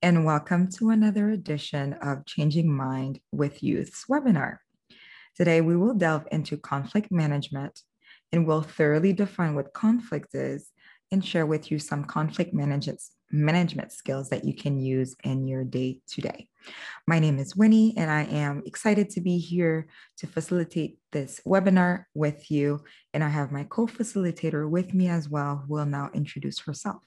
and welcome to another edition of Changing Mind with Youth's webinar. Today, we will delve into conflict management and we'll thoroughly define what conflict is and share with you some conflict management skills that you can use in your day-to-day. My name is Winnie, and I am excited to be here to facilitate this webinar with you. And I have my co-facilitator with me as well, who will now introduce herself.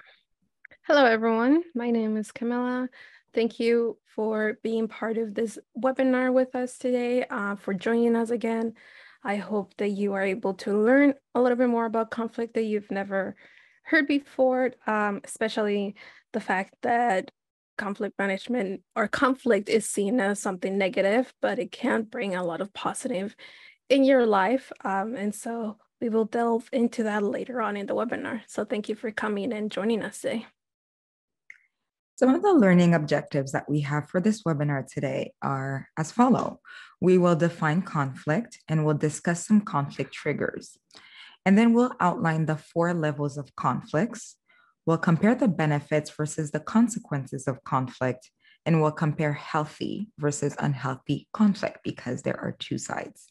Hello, everyone. My name is Camila. Thank you for being part of this webinar with us today, for joining us again. I hope that you are able to learn a little bit more about conflict that you've never heard before, especially the fact that conflict management or conflict is seen as something negative, but it can bring a lot of positive in your life. And so we will delve into that later on in the webinar. So thank you for coming and joining us today. Some of the learning objectives that we have for this webinar today are as follow. We will define conflict and we'll discuss some conflict triggers. And then we'll outline the 4 levels of conflicts. We'll compare the benefits versus the consequences of conflict, and we'll compare healthy versus unhealthy conflict because there are 2 sides.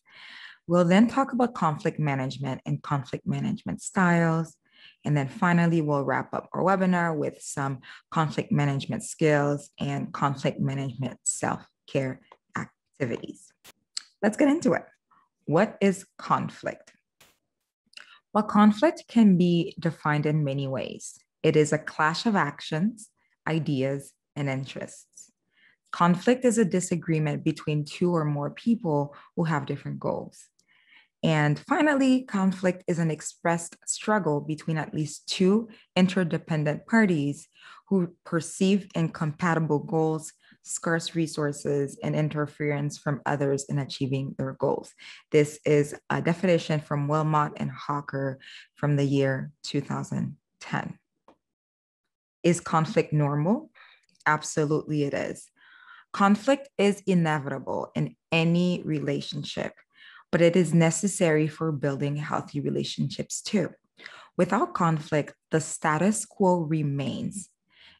We'll then talk about conflict management and conflict management styles. And then finally, we'll wrap up our webinar with some conflict management skills and conflict management self-care activities. Let's get into it. What is conflict? Well, conflict can be defined in many ways. It is a clash of actions, ideas, and interests. Conflict is a disagreement between 2 or more people who have different goals. And finally, conflict is an expressed struggle between at least 2 interdependent parties who perceive incompatible goals, scarce resources, and interference from others in achieving their goals. This is a definition from Wilmot and Hawker from the year 2010. Is conflict normal? Absolutely it is. Conflict is inevitable in any relationship, but it is necessary for building healthy relationships too. Without conflict, the status quo remains.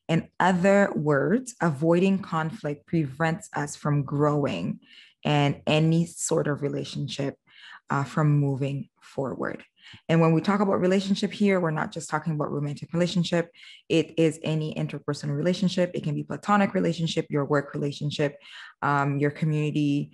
In other words, avoiding conflict prevents us from growing and any sort of relationship from moving forward. And when we talk about relationship here, we're not just talking about romantic relationship. It is any interpersonal relationship. It can be platonic relationship, your work relationship, your community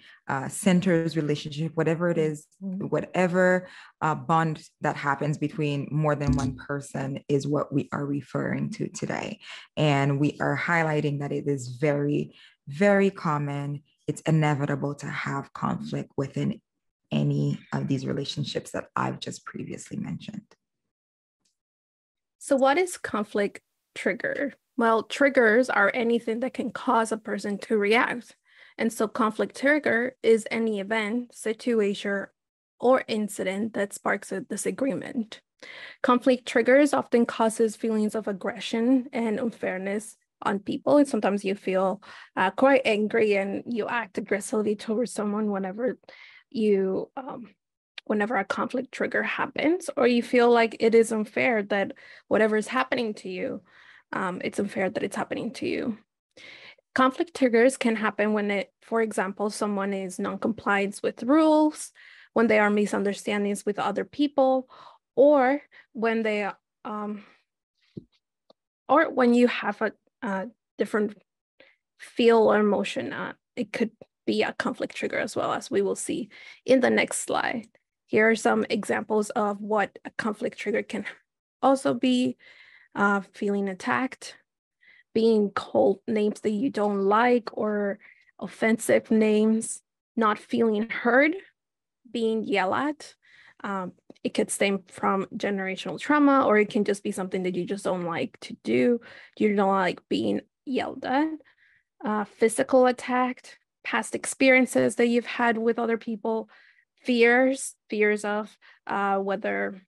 centers relationship, whatever it is, whatever bond that happens between more than one person is what we are referring to today. And we are highlighting that it is very, very common. It's inevitable to have conflict within any of these relationships that I've just previously mentioned. So what is conflict trigger? Well, triggers are anything that can cause a person to react. And so conflict trigger is any event, situation, or incident that sparks a disagreement. Conflict triggers often causes feelings of aggression and unfairness on people. And sometimes you feel quite angry and you act aggressively towards someone whenever a conflict trigger happens, or you feel like it is unfair that whatever is happening to you, it's unfair that it's happening to you. Conflict triggers can happen when for example, someone is non-compliance with rules, when there are misunderstandings with other people, or when or when you have a different feel or emotion. It could be a conflict trigger as well, as we will see in the next slide. Here are some examples of what a conflict trigger can also be: feeling attacked, being called names that you don't like or offensive names, not feeling heard, being yelled at. It could stem from generational trauma, or it can just be something that you just don't like to do. You don't like being yelled at. Physical attack, past experiences that you've had with other people, fears of whether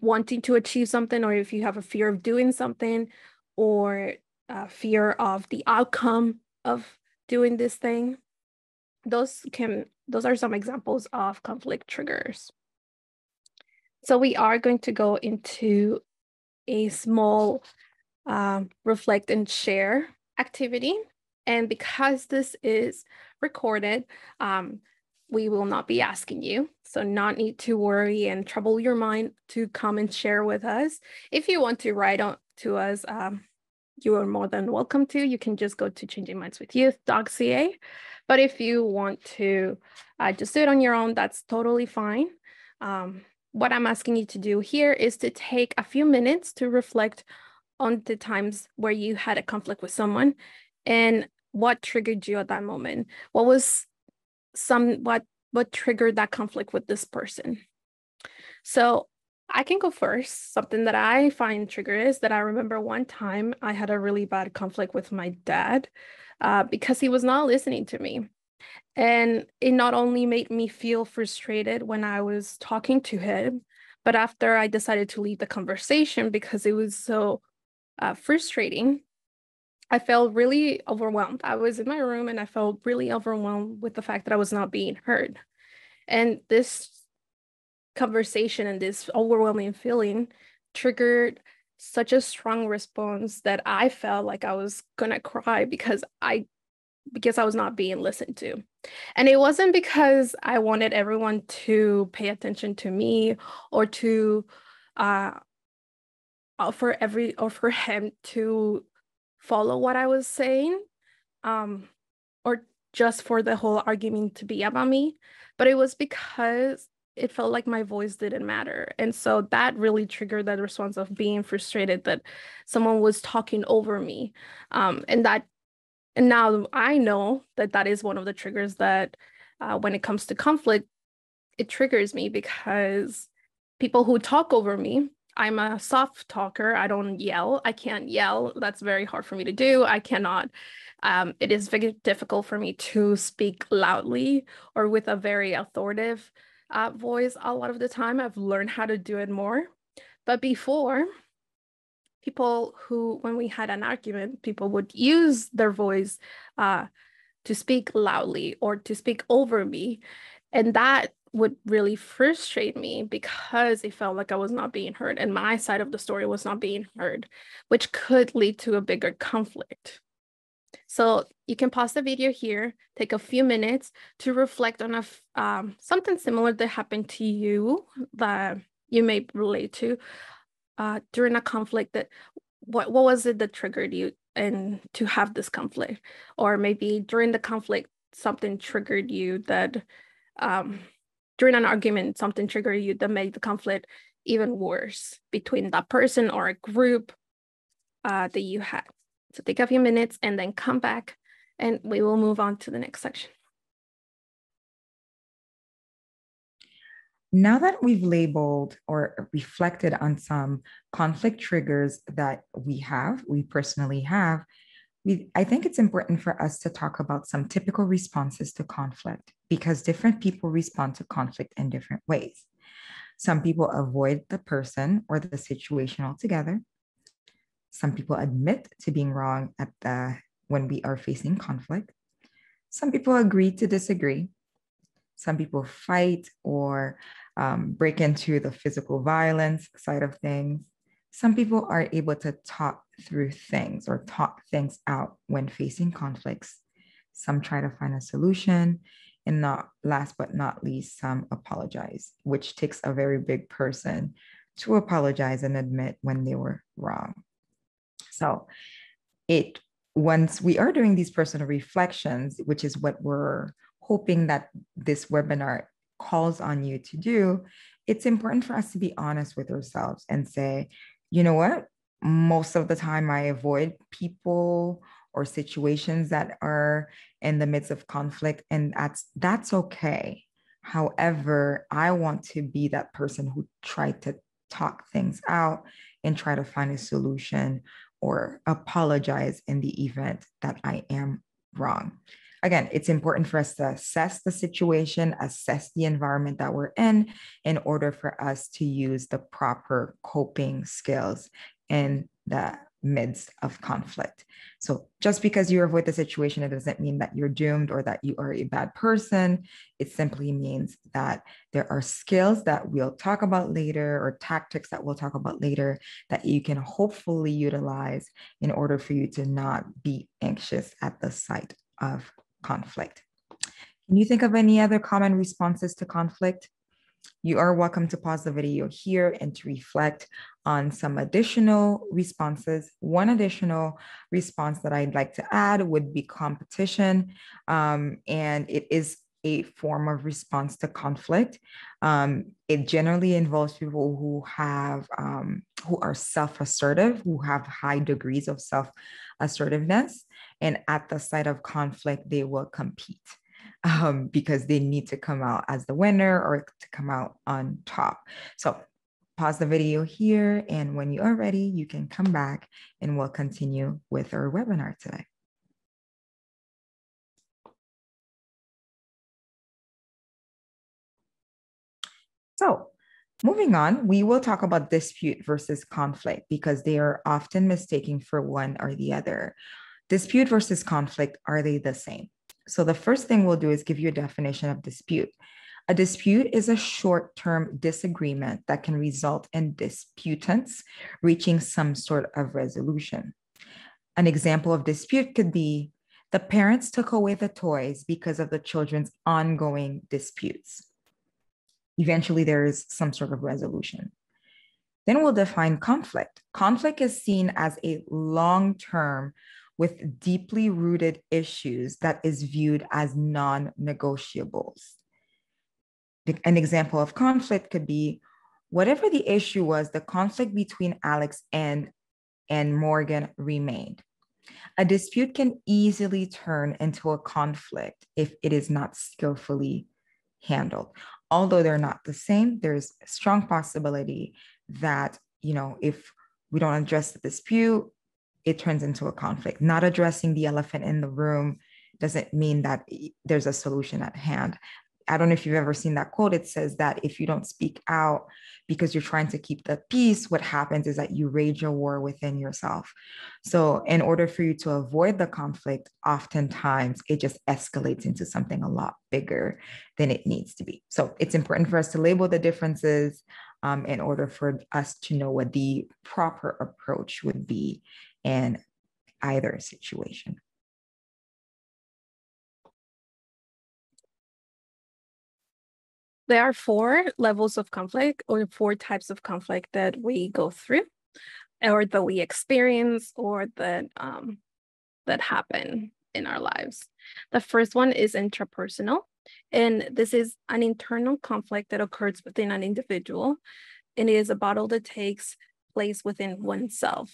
wanting to achieve something, or if you have a fear of doing something, or fear of the outcome of doing this thing. Those are some examples of conflict triggers. So we are going to go into a small reflect and share activity. And because this is recorded, we will not be asking you. So not need to worry and trouble your mind to come and share with us. If you want to write on to us, you are more than welcome to. You can just go to changingmindswithyouth.ca. But if you want to just do it on your own, that's totally fine. What I'm asking you to do here is to take a few minutes to reflect on the times where you had a conflict with someone and what triggered you at that moment. What was what triggered that conflict with this person? So I can go first. Something that I find trigger is that I remember one time I had a really bad conflict with my dad because he was not listening to me. And it not only made me feel frustrated when I was talking to him, but after I decided to leave the conversation because it was so frustrating, I felt really overwhelmed. I was in my room and I felt really overwhelmed with the fact that I was not being heard. And this conversation and this overwhelming feeling triggered such a strong response that I felt like I was gonna cry because I was not being listened to. And it wasn't because I wanted everyone to pay attention to me or to for him to follow what I was saying, or just for the whole argument to be about me, but it was because it felt like my voice didn't matter. And so that really triggered that response of being frustrated that someone was talking over me. And now I know that that is one of the triggers that when it comes to conflict, it triggers me because people who talk over me, I'm a soft talker. I don't yell. I can't yell. That's very hard for me to do. I cannot. It is very difficult for me to speak loudly or with a very authoritative voice. A lot of the time, I've learned how to do it more. But before, people who, when we had an argument, people would use their voice to speak loudly or to speak over me. And that would really frustrate me because it felt like I was not being heard and my side of the story was not being heard, which could lead to a bigger conflict. So you can pause the video here, take a few minutes to reflect on something similar that happened to you that you may relate to during a conflict. That what was it that triggered you and to have this conflict? Or maybe during the conflict, something triggered you that during an argument, something triggered you that made the conflict even worse between that person or a group that you had. So take a few minutes and then come back and we will move on to the next section. Now that we've labeled or reflected on some conflict triggers that we personally have, I think it's important for us to talk about some typical responses to conflict because different people respond to conflict in different ways. Some people avoid the person or the situation altogether. Some people admit to being wrong when we are facing conflict. Some people agree to disagree. Some people fight or break into the physical violence side of things. Some people are able to talk through things or talk things out when facing conflicts. Some try to find a solution, and last but not least, some apologize, which takes a very big person to apologize and admit when they were wrong. So once we are doing these personal reflections, which is what we're hoping that this webinar calls on you to do, it's important for us to be honest with ourselves and say, you know what? Most of the time I avoid people or situations that are in the midst of conflict, and that's okay. However, I want to be that person who tried to talk things out and try to find a solution or apologize in the event that I am wrong. Again, it's important for us to assess the situation, assess the environment that we're in order for us to use the proper coping skills and the midst of conflict. So just because you avoid the situation, it doesn't mean that you're doomed or that you are a bad person. It simply means that there are skills that we'll talk about later or tactics that we'll talk about later that you can hopefully utilize in order for you to not be anxious at the sight of conflict. Can you think of any other common responses to conflict? You are welcome to pause the video here and to reflect on some additional responses. One additional response that I'd like to add would be competition, and it is a form of response to conflict. It generally involves people who are self-assertive, who have high degrees of self-assertiveness, and at the sight of conflict, they will compete. Because they need to come out as the winner or to come out on top. So pause the video here, and when you are ready, you can come back and we'll continue with our webinar today. So moving on, we will talk about dispute versus conflict because they are often mistaken for one or the other. Dispute versus conflict, are they the same? So the first thing we'll do is give you a definition of dispute. A dispute is a short-term disagreement that can result in disputants reaching some sort of resolution. An example of dispute could be the parents took away the toys because of the children's ongoing disputes. Eventually, there is some sort of resolution. Then we'll define conflict. Conflict is seen as a long-term with deeply rooted issues that is viewed as non-negotiables. An example of conflict could be whatever the issue was, the conflict between Alex and Morgan remained. A dispute can easily turn into a conflict if it is not skillfully handled. Although they're not the same, there's a strong possibility that, if we don't address the dispute, it turns into a conflict. Not addressing the elephant in the room doesn't mean that there's a solution at hand. I don't know if you've ever seen that quote. It says that if you don't speak out because you're trying to keep the peace, what happens is that you wage a war within yourself. So in order for you to avoid the conflict, oftentimes it just escalates into something a lot bigger than it needs to be. So it's important for us to label the differences in order for us to know what the proper approach would be in either situation. There are 4 levels of conflict or 4 types of conflict that we go through or that we experience or that happen in our lives. The first one is intrapersonal, and this is an internal conflict that occurs within an individual, and it is a battle that takes place within oneself.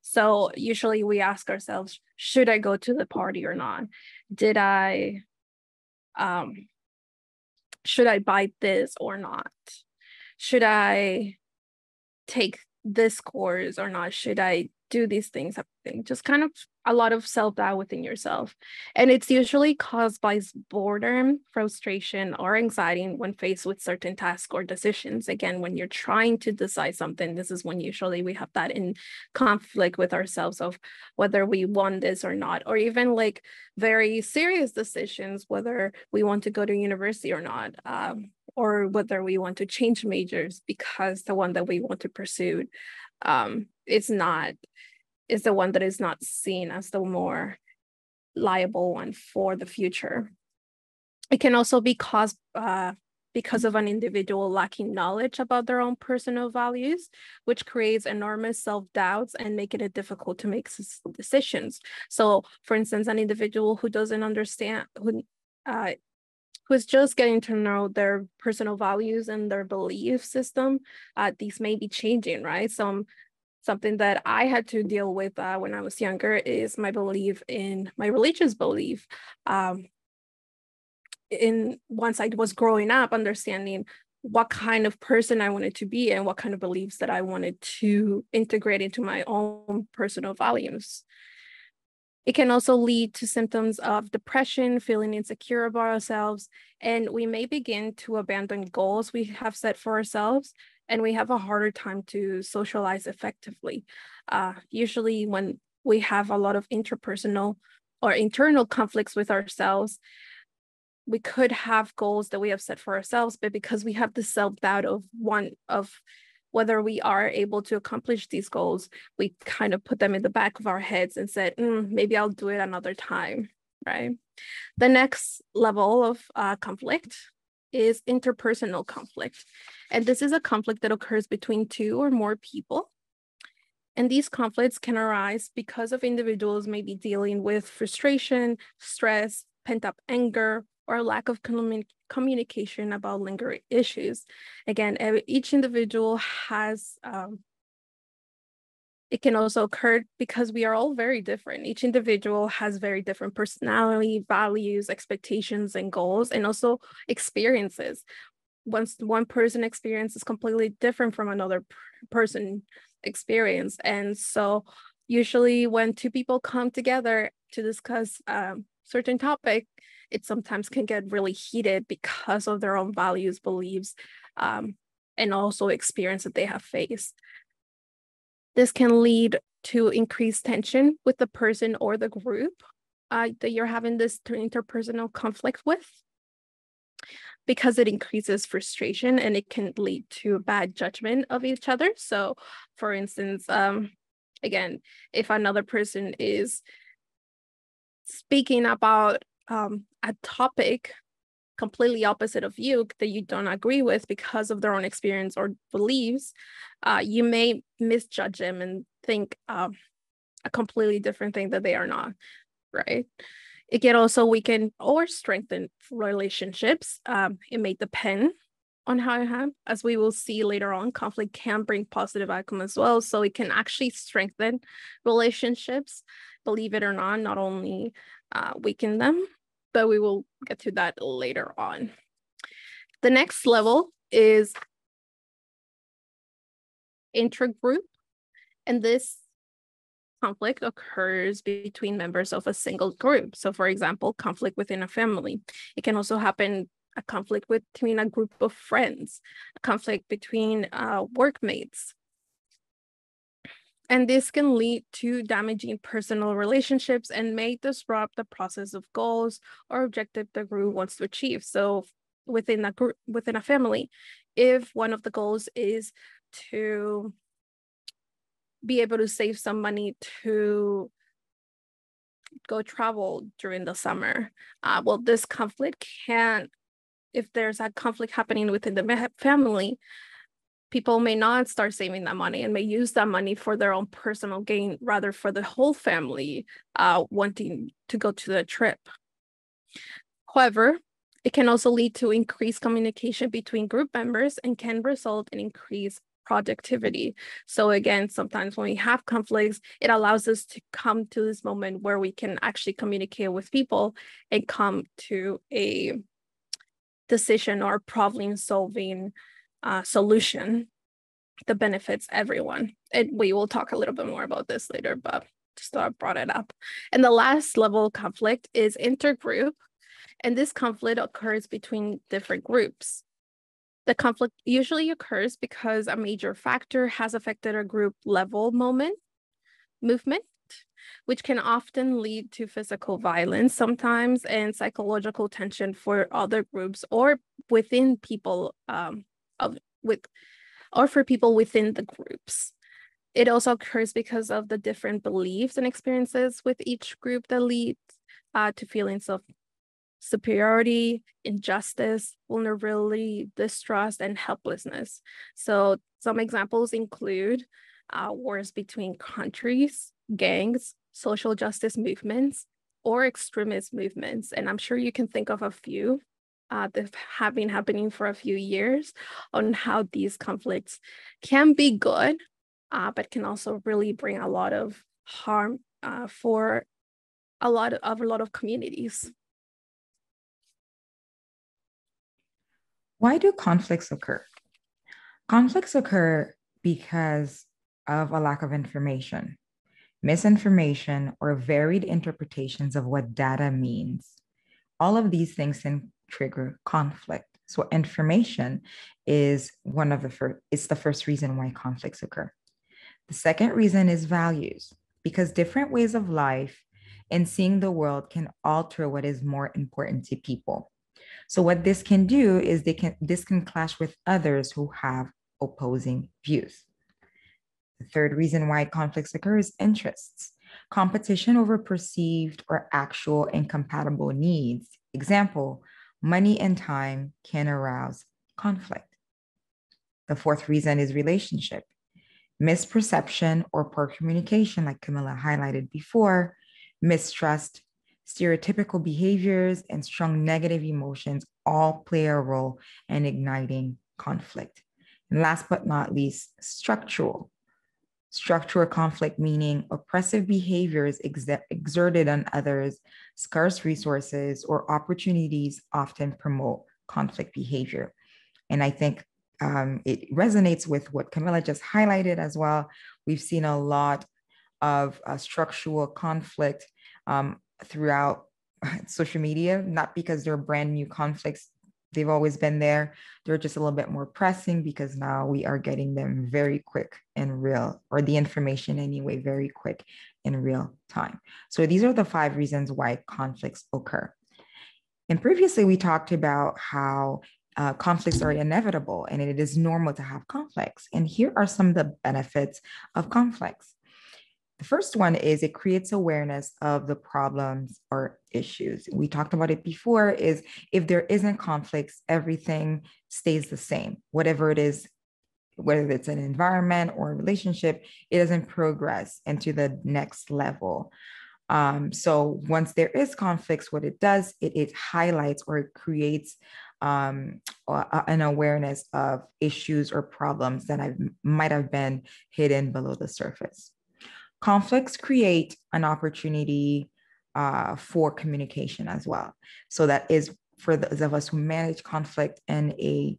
So usually we ask ourselves, should I go to the party or not? Should I buy this or not? Should I take this course or not? Should I do these things? Just kind of a lot of self-doubt within yourself. And it's usually caused by boredom, frustration, or anxiety when faced with certain tasks or decisions. Again, when you're trying to decide something, this is when usually we have that in conflict with ourselves of whether we want this or not, or even like very serious decisions, whether we want to go to university or not, or whether we want to change majors because the one that we want to pursue is the one that is not seen as the more liable one for the future. It can also be caused because of an individual lacking knowledge about their own personal values, which creates enormous self-doubts and making it difficult to make decisions. So for instance, an individual who doesn't understand, who's just getting to know their personal values and their belief system, these may be changing, right? Something that I had to deal with when I was younger is my religious belief. Once I was growing up, understanding what kind of person I wanted to be and what kind of beliefs that I wanted to integrate into my own personal values. It can also lead to symptoms of depression, feeling insecure about ourselves, and we may begin to abandon goals we have set for ourselves and we have a harder time to socialize effectively. Usually when we have a lot of interpersonal or internal conflicts with ourselves, we could have goals that we have set for ourselves, but because we have the self-doubt of whether we are able to accomplish these goals, we kind of put them in the back of our heads and said, maybe I'll do it another time, right? The next level of conflict is interpersonal conflict. And this is a conflict that occurs between two or more people. And these conflicts can arise because of individuals maybe dealing with frustration, stress, pent-up anger, or a lack of communication about lingering issues. Again, each individual has, it can also occur because we are all very different. Each individual has very different personality, values, expectations, and goals, and also experiences. Once one person experience is completely different from another person experience. And so usually when two people come together to discuss certain topic, it sometimes can get really heated because of their own values, beliefs, and also experience that they have faced. This can lead to increased tension with the person or the group that you're having this interpersonal conflict with, because it increases frustration and it can lead to bad judgment of each other. So for instance, again, if another person is speaking about a topic completely opposite of you that you don't agree with because of their own experience or beliefs, you may misjudge them and think a completely different thing that they are not, right? It can also weaken or strengthen relationships. It may depend on how it happens. As we will see later on, conflict can bring positive outcome as well. So it can actually strengthen relationships, believe it or not only weaken them, but we will get to that later on. The next level is intragroup, and this conflict occurs between members of a single group. So for example, conflict within a family. It can also happen a conflict between a group of friends, a conflict between workmates. And this can lead to damaging personal relationships and may disrupt the process of goals or objective the group wants to achieve. So within a group, within a family, if one of the goals is to be able to save some money to go travel during the summer, well, this conflict can, if there's a conflict happening within the family, people may not start saving that money and may use that money for their own personal gain, rather for the whole family wanting to go to the trip. However, it can also lead to increased communication between group members and can result in increased productivity. So again, sometimes when we have conflicts, it allows us to come to this moment where we can actually communicate with people and come to a decision or problem-solving solution that benefits everyone. And we will talk a little bit more about this later, but just thought I brought it up. And the last level of conflict is intergroup. And this conflict occurs between different groups. The conflict usually occurs because a major factor has affected a group level movement, which can often lead to physical violence sometimes and psychological tension for other groups or within people or for people within the groups. It also occurs because of the different beliefs and experiences with each group that leads to feelings of superiority, injustice, vulnerability, distrust, and helplessness. So some examples include wars between countries, gangs, social justice movements, or extremist movements. And I'm sure you can think of a few that have been happening for a few years on how these conflicts can be good, but can also really bring a lot of harm for a lot of communities. Why do conflicts occur? Conflicts occur because of a lack of information, misinformation, or varied interpretations of what data means. All of these things can trigger conflict. So information is it's the first reason why conflicts occur. The second reason is values, because different ways of life and seeing the world can alter what is more important to people. So what this can do is this can clash with others who have opposing views. The third reason why conflicts occur is interests. Competition over perceived or actual incompatible needs. Example, money and time can arouse conflict. The fourth reason is relationship. Misperception or poor communication, like Camila highlighted before, mistrust, stereotypical behaviors, and strong negative emotions all play a role in igniting conflict. And last but not least, structural. Structural conflict, meaning oppressive behaviors exerted on others, scarce resources, or opportunities often promote conflict behavior. And I think it resonates with what Camila just highlighted as well. We've seen a lot of structural conflict throughout social media, not because they're brand new conflicts. They've always been there. They're just a little bit more pressing because now we are getting them very quick and real, or the information anyway, very quick in real time. So these are the 5 reasons why conflicts occur. And previously, we talked about how conflicts are inevitable and it is normal to have conflicts. And here are some of the benefits of conflicts. The first one is it creates awareness of the problems or issues. We talked about it before, is if there isn't conflicts, everything stays the same. Whatever it is, whether it's an environment or a relationship, it doesn't progress into the next level. So once there is conflicts, what it does, it highlights or it creates an awareness of issues or problems that might have been hidden below the surface. Conflicts create an opportunity for communication as well. So that is for those of us who manage conflict in a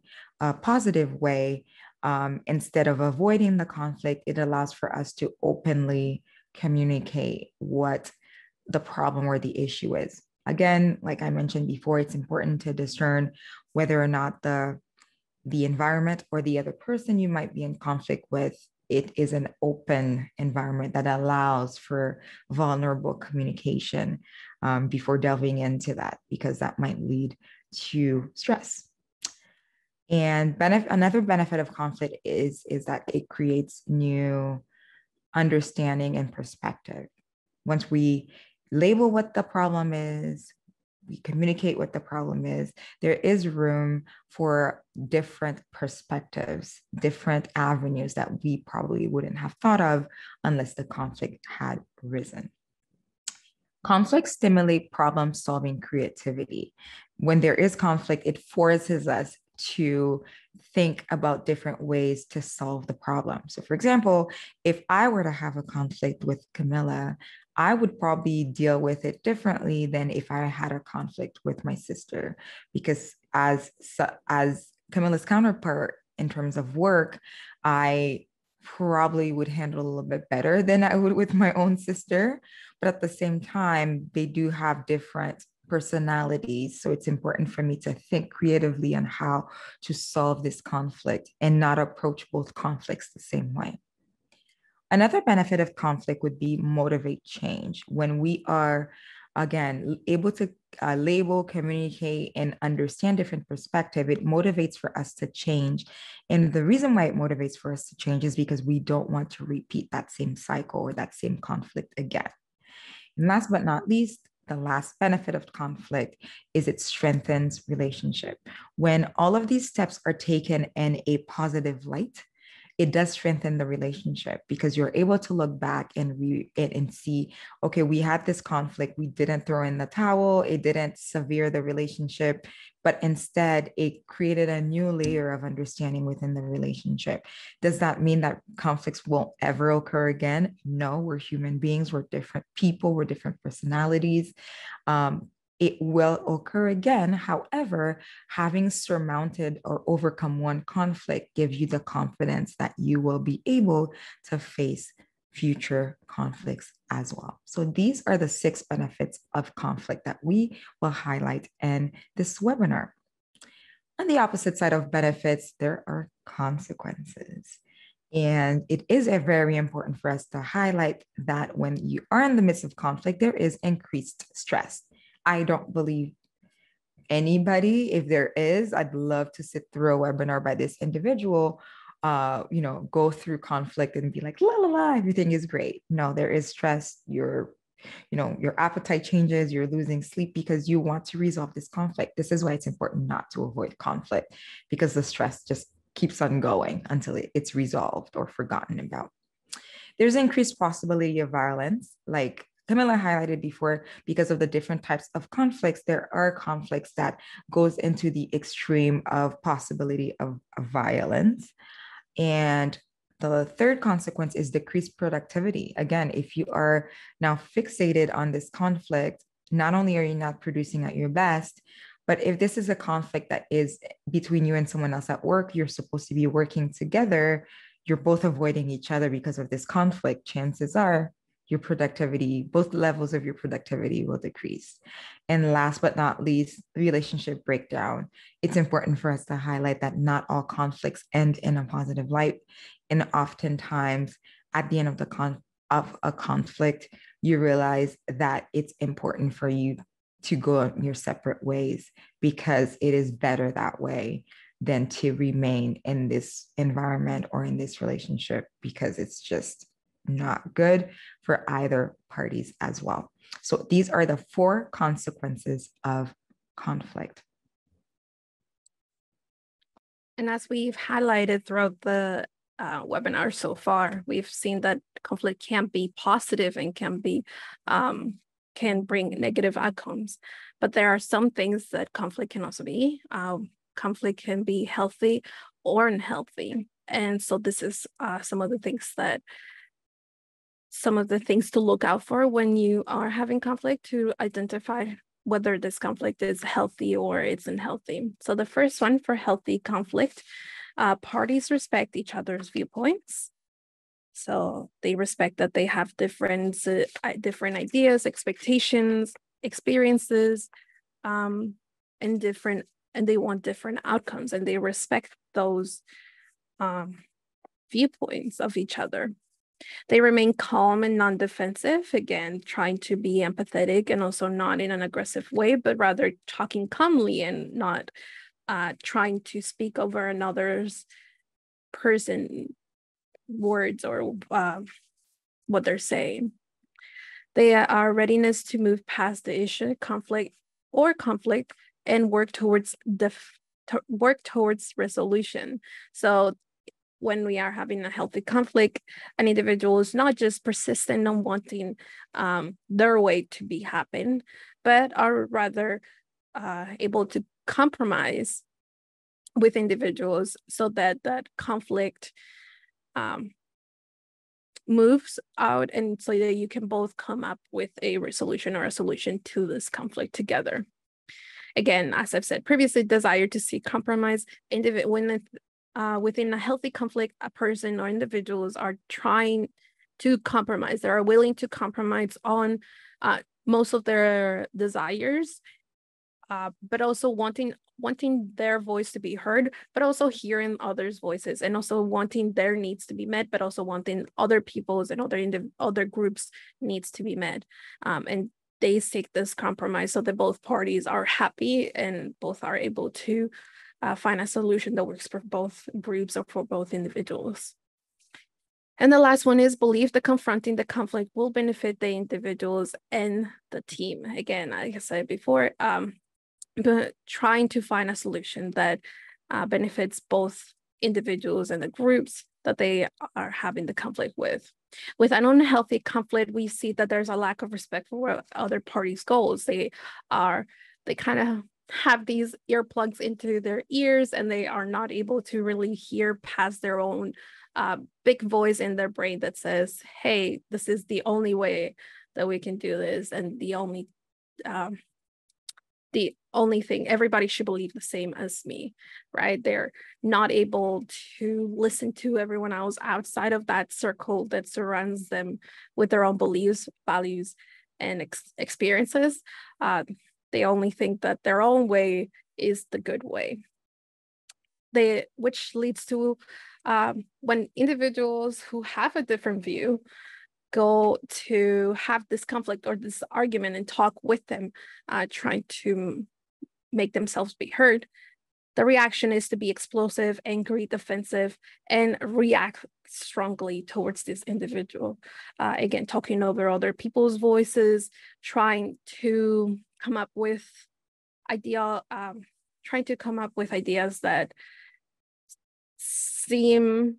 positive way. Instead of avoiding the conflict, it allows for us to openly communicate what the problem or the issue is. Again, like I mentioned before, it's important to discern whether or not the environment or the other person you might be in conflict with, it is an open environment that allows for vulnerable communication before delving into that, because that might lead to stress. And another benefit of conflict is that it creates new understanding and perspective. Once we label what the problem is, we communicate what the problem is, there is room for different perspectives, different avenues that we probably wouldn't have thought of unless the conflict had risen. Conflicts stimulate problem-solving creativity. When there is conflict, it forces us to think about different ways to solve the problem. So for example, if I were to have a conflict with Camila, I would probably deal with it differently than if I had a conflict with my sister, because as Camila's counterpart in terms of work, I probably would handle a little bit better than I would with my own sister. But at the same time, they do have different personalities. So it's important for me to think creatively on how to solve this conflict and not approach both conflicts the same way. Another benefit of conflict would be motivate change. When we are, again, able to label, communicate, and understand different perspective, it motivates for us to change. And the reason why it motivates for us to change is because we don't want to repeat that same cycle or that same conflict again. And last but not least, the last benefit of conflict is it strengthens relationship. When all of these steps are taken in a positive light, it does strengthen the relationship, because you're able to look back and see, okay, we had this conflict, we didn't throw in the towel, it didn't sever the relationship, but instead it created a new layer of understanding within the relationship. Does that mean that conflicts won't ever occur again? No, we're human beings, we're different people, we're different personalities. It will occur again. However, having surmounted or overcome one conflict gives you the confidence that you will be able to face future conflicts as well. So these are the 6 benefits of conflict that we will highlight in this webinar. On the opposite side of benefits, there are consequences. And it is very important for us to highlight that when you are in the midst of conflict, there is increased stress. I don't believe anybody, if there is, I'd love to sit through a webinar by this individual, go through conflict and be like, la la la, everything is great. No, there is stress. Your appetite changes, you're losing sleep because you want to resolve this conflict. This is why it's important not to avoid conflict, because the stress just keeps on going until it's resolved or forgotten about. There's increased possibility of violence, like Camila highlighted before. Because of the different types of conflicts, there are conflicts that goes into the extreme of possibility of violence. And the third consequence is decreased productivity. Again, if you are now fixated on this conflict, not only are you not producing at your best, but if this is a conflict that is between you and someone else at work, you're supposed to be working together, you're both avoiding each other because of this conflict, chances are your productivity, both levels of your productivity will decrease. And last but not least, relationship breakdown. It's important for us to highlight that not all conflicts end in a positive light. And oftentimes at the end of a conflict, you realize that it's important for you to go your separate ways, because it is better that way than to remain in this environment or in this relationship, because it's just not good for either parties as well. So these are the 4 consequences of conflict. And as we've highlighted throughout the webinar so far, we've seen that conflict can be positive and can bring negative outcomes. But there are some things that conflict can also be. Conflict can be healthy or unhealthy. And so this is some of the things to look out for when you are having conflict, to identify whether this conflict is healthy or it's unhealthy. So the first one, for healthy conflict, parties respect each other's viewpoints. So they respect that they have different ideas, expectations, experiences, and they want different outcomes, and they respect those viewpoints of each other. They remain calm and non-defensive, again, trying to be empathetic and also not in an aggressive way, but rather talking calmly and not trying to speak over another's person words or what they're saying. They are readiness to move past the issue, conflict, and work towards resolution. So when we are having a healthy conflict, an individual is not just persistent on wanting their way to be happen, but are rather able to compromise with individuals so that that conflict moves out, and so that you can both come up with a resolution or a solution to this conflict together. Again, as I've said previously, desire to see compromise. Within a healthy conflict, a person or individuals are trying to compromise. They are willing to compromise on most of their desires, but also wanting their voice to be heard, but also hearing others' voices, and also wanting their needs to be met, but also wanting other people's and other groups' needs to be met. And they seek this compromise so that both parties are happy and both are able to find a solution that works for both groups or for both individuals. And the last one is belief that confronting the conflict will benefit the individuals and the team. Again, like I said before, trying to find a solution that benefits both individuals and the groups that they are having the conflict with. With an unhealthy conflict, we see that there's a lack of respect for other parties' goals. They kind of have these earplugs into their ears, and they are not able to really hear past their own big voice in their brain that says, hey, this is the only way that we can do this, and the only thing, everybody should believe the same as me, right? They're not able to listen to everyone else outside of that circle that surrounds them with their own beliefs, values, and experiences. They only think that their own way is the good way. which leads to when individuals who have a different view go to have this conflict or this argument and talk with them, trying to make themselves be heard, the reaction is to be explosive, angry, defensive, and react strongly towards this individual. Again, talking over other people's voices, trying to come up with ideas that seem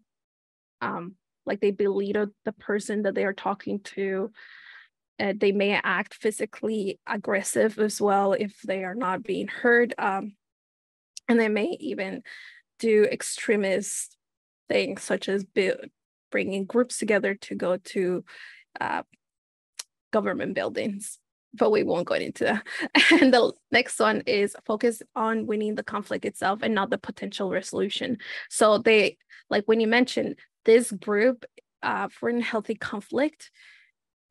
like they belittle the person that they are talking to. They may act physically aggressive as well if they are not being heard. And they may even do extremist things, such as bringing groups together to go to government buildings. But we won't go into that. And the next one is focus on winning the conflict itself and not the potential resolution. So they, like when you mentioned, this group for a healthy conflict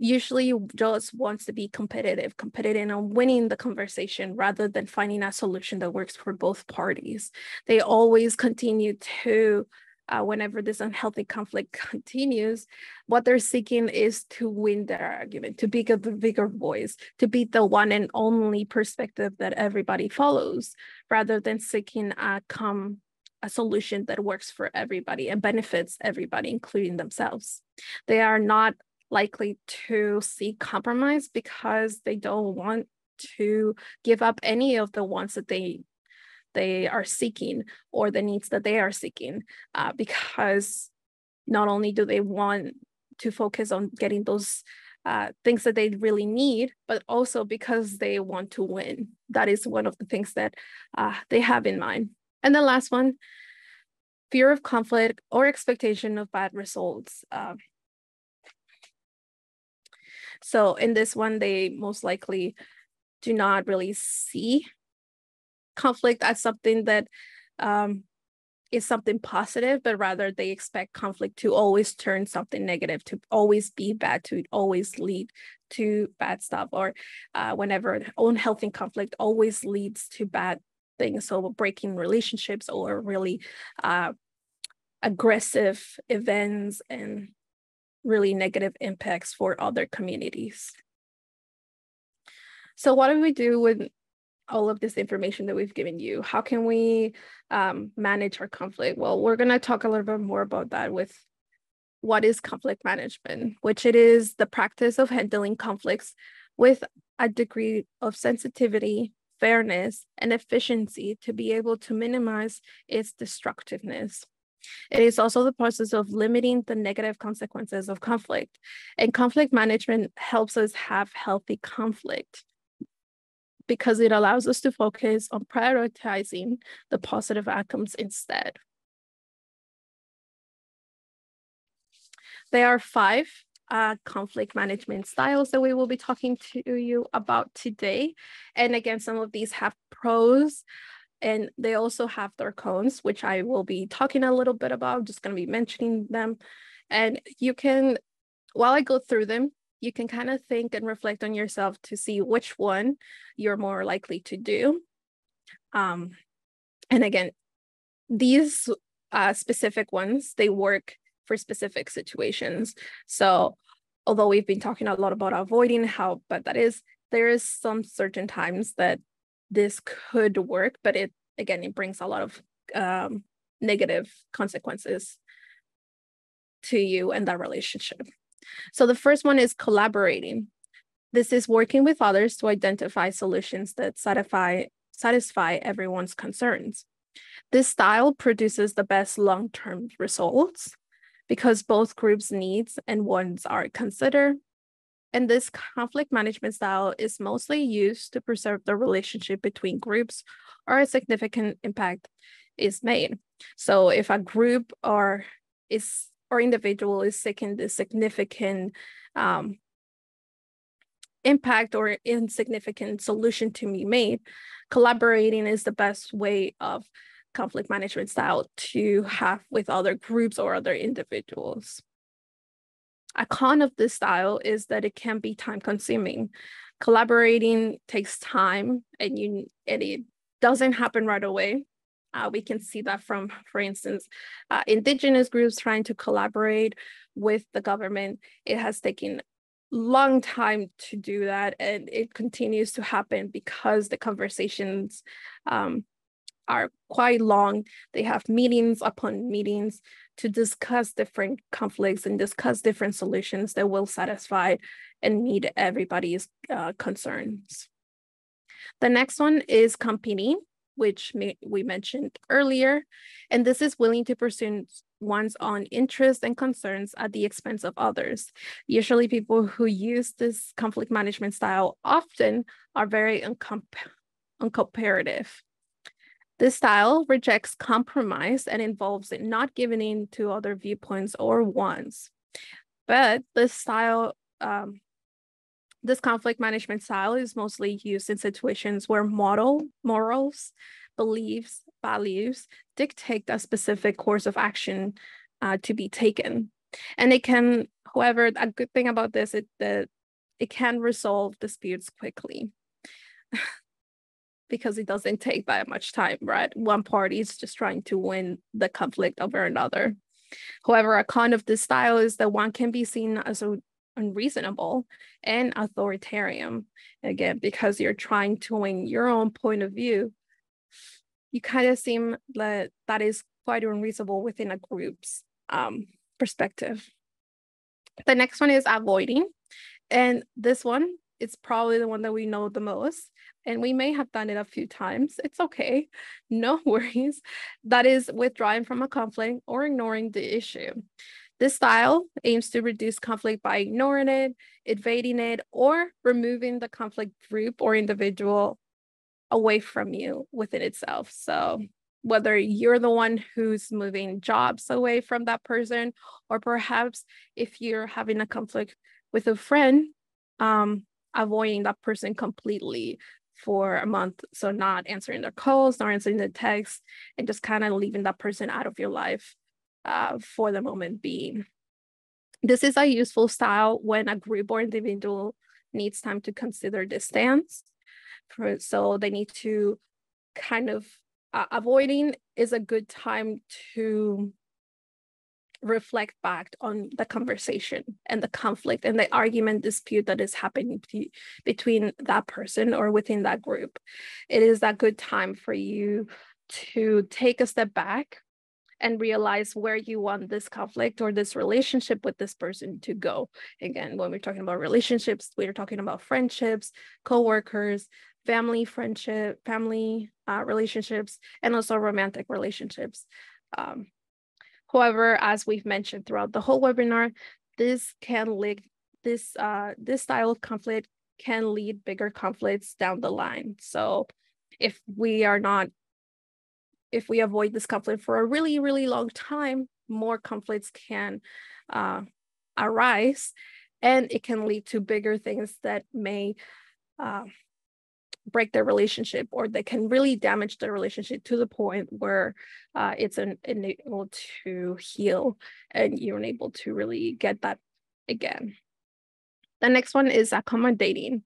usually just wants to be competitive on winning the conversation rather than finding a solution that works for both parties. They always continue to, whenever this unhealthy conflict continues, what they're seeking is to win their argument, to be the bigger voice, to be the one and only perspective that everybody follows, rather than seeking a solution that works for everybody and benefits everybody, including themselves. They are not likely to seek compromise because they don't want to give up any of the wants that they are seeking or the needs that they are seeking, because not only do they want to focus on getting those things that they really need, but also because they want to win. That is one of the things that they have in mind. And the last one, fear of conflict or expectation of bad results. So in this one, they most likely do not really see conflict as something that is something positive, but rather they expect conflict to always turn something negative, to always be bad, to always lead to bad stuff, or whenever unhealthy conflict always leads to bad things, so breaking relationships or really aggressive events and really negative impacts for other communities. So what do we do with all of this information that we've given you? How can we manage our conflict? Well, we're going to talk a little bit more about that with what is conflict management, which it is the practice of handling conflicts with a degree of sensitivity, fairness, and efficiency to be able to minimize its destructiveness. It is also the process of limiting the negative consequences of conflict. And conflict management helps us have healthy conflict because it allows us to focus on prioritizing the positive outcomes instead. There are 5 conflict management styles that we will be talking to you about today. And again, some of these have pros, and they also have their cons, which I will be talking a little bit about. I'm just going to be mentioning them. And you can, while I go through them, you can kind of think and reflect on yourself to see which one you're more likely to do. And again, these specific ones, they work for specific situations. So although we've been talking a lot about avoiding how bad that is, there is some certain times that this could work, but it brings a lot of negative consequences to you and that relationship. So the first one is collaborating. This is working with others to identify solutions that satisfy everyone's concerns. This style produces the best long-term results because both groups' needs and wants are considered. And this conflict management style is mostly used to preserve the relationship between groups or a significant impact is made. So if a group or individual is seeking the significant impact or insignificant solution to be made, collaborating is the best way of conflict management style to have with other groups or other individuals. A con of this style is that it can be time consuming. Collaborating takes time and it doesn't happen right away. We can see that from, for instance, indigenous groups trying to collaborate with the government. It has taken long time to do that, and it continues to happen because the conversations are quite long. They have meetings upon meetings to discuss different conflicts and discuss different solutions that will satisfy and meet everybody's concerns. The next one is competing, which we mentioned earlier, and this is willing to pursue one's own interests and concerns at the expense of others. Usually people who use this conflict management style often are very uncooperative. This style rejects compromise and involves it not giving in to other viewpoints or wants. But this conflict management style is mostly used in situations where morals, beliefs, values dictate a specific course of action to be taken. And it can, however, a good thing about this is that it can resolve disputes quickly because it doesn't take that much time, right? One party is just trying to win the conflict over another. However, a con of this style is that one can be seen as unreasonable and authoritarian. Again, because you're trying to win your own point of view, you kind of seem that is quite unreasonable within a group's perspective. The next one is avoiding. And this one is probably the one that we know the most. And we may have done it a few times. It's okay. No worries. That is withdrawing from a conflict or ignoring the issue. This style aims to reduce conflict by ignoring it, evading it, or removing the conflict group or individual away from you within itself. So whether you're the one who's moving jobs away from that person, or perhaps if you're having a conflict with a friend, avoiding that person completely for a month. So not answering their calls, not answering the texts, and just kind of leaving that person out of your life for the moment being. This is a useful style when a group or individual needs time to consider the stance. So they need to kind of, avoiding is a good time to reflect back on the conversation and the conflict and the argument dispute that is happening between that person or within that group. It is a good time for you to take a step back and realize where you want this conflict or this relationship with this person to go. Again, when we're talking about relationships, we're talking about friendships, co-workers, family relationships, and also romantic relationships. However, as we've mentioned throughout the whole webinar, this style of conflict can lead bigger conflicts down the line. So if we avoid this conflict for a really, really long time, more conflicts can arise, and it can lead to bigger things that may break their relationship, or they can really damage their relationship to the point where it's unable to heal and you're unable to really get that again. The next one is accommodating.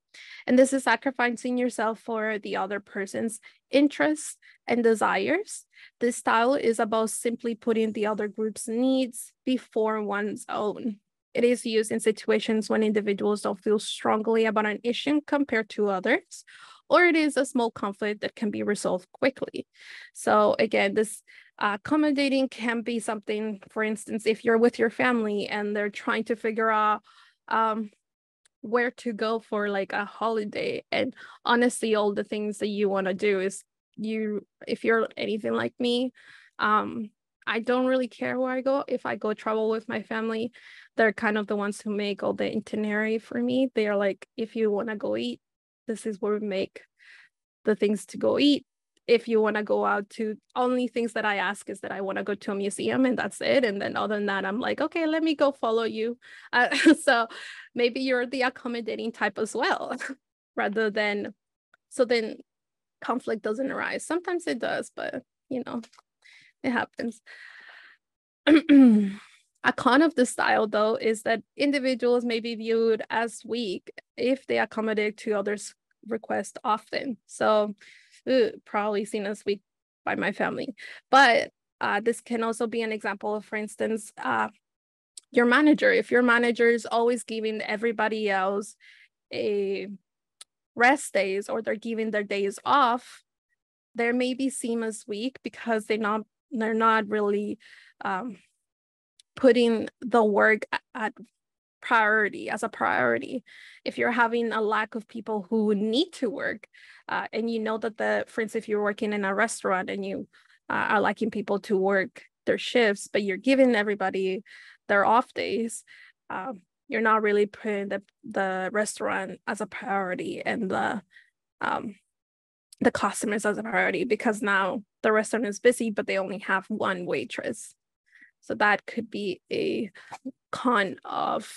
And this is sacrificing yourself for the other person's interests and desires. This style is about simply putting the other group's needs before one's own. It is used in situations when individuals don't feel strongly about an issue compared to others, or it is a small conflict that can be resolved quickly. So again, this accommodating can be something, for instance, if you're with your family and they're trying to figure out where to go for like a holiday, and honestly, all the things that you want to do is if you're anything like me, I don't really care where I go. If I go travel with my family, they're kind of the ones who make all the itinerary for me. They are like, if you want to go eat, this is where we make the things to go eat. If you want to go out to, only things that I ask is that I want to go to a museum, and that's it. And then other than that, I'm like, okay, let me go follow you. So maybe you're the accommodating type as well, rather than, so then conflict doesn't arise. Sometimes it does, but it happens. A con of this style, though, is that individuals may be viewed as weak if they accommodate to others' requests often. So probably seen as weak by my family. But this can also be an example of, for instance, your manager. If your manager is always giving everybody else a rest days, or they're giving their days off, they may be seen as weak because they're not really putting the work at priority as a priority. If you're having a lack of people who need to work, and you know that for instance, if you're working in a restaurant and you are liking people to work their shifts, but you're giving everybody their off days, you're not really putting the restaurant as a priority and the customers as a priority, because now the restaurant is busy, but they only have one waitress. So that could be a con of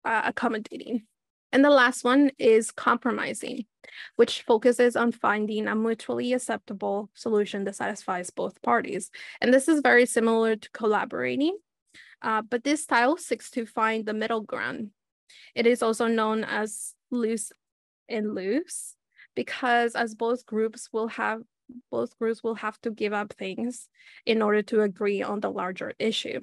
accommodating. And the last one is compromising, which focuses on finding a mutually acceptable solution that satisfies both parties. And this is very similar to collaborating, but this style seeks to find the middle ground. It is also known as loose and loose, because as both groups will have to give up things in order to agree on the larger issue.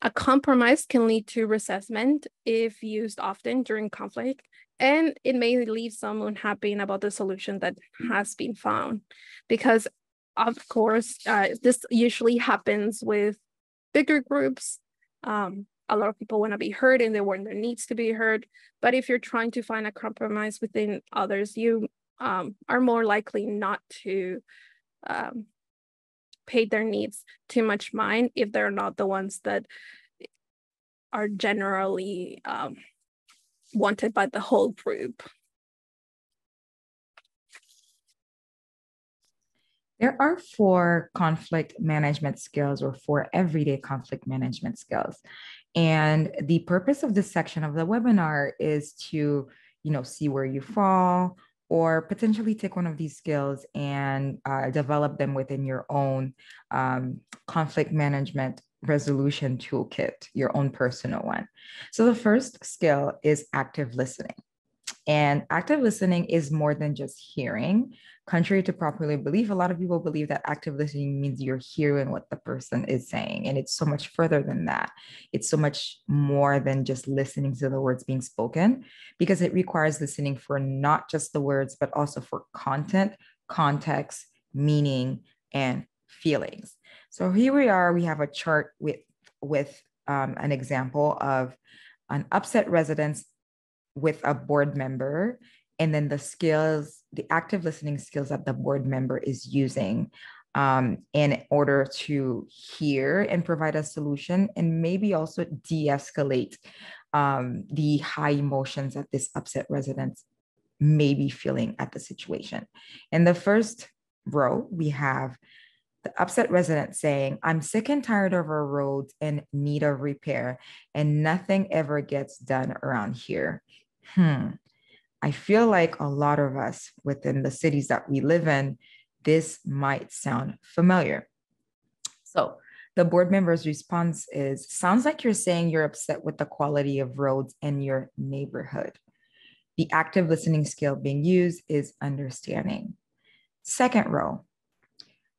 A compromise can lead to resentment if used often during conflict, and it may leave someone unhappy about the solution that has been found. Because, of course, this usually happens with bigger groups. A lot of people want to be heard and they want their needs to be heard. But if you're trying to find a compromise within others, you are more likely not to pay their needs too much mind if they're not the ones that are generally wanted by the whole group. There are 4 conflict management skills, or 4 everyday conflict management skills. And the purpose of this section of the webinar is to, see where you fall, or potentially take one of these skills and develop them within your own conflict management resolution toolkit, your own personal one. So the first skill is active listening. And active listening is more than just hearing. Contrary to popular belief, a lot of people believe that active listening means you're hearing what the person is saying. And it's so much further than that. It's so much more than just listening to the words being spoken, because it requires listening for not just the words, but also for content, context, meaning, and feelings. So here we are, we have a chart with an example of an upset resident with a board member, and then the active listening skills that the board member is using in order to hear and provide a solution, and maybe also de-escalate the high emotions that this upset resident may be feeling at the situation. In the first row, we have the upset resident saying, "I'm sick and tired of our roads and need of repair, and nothing ever gets done around here." I feel like a lot of us within the cities that we live in, this might sound familiar. So the board member's response is, "Sounds like you're saying you're upset with the quality of roads in your neighborhood." The active listening skill being used is understanding. Second row,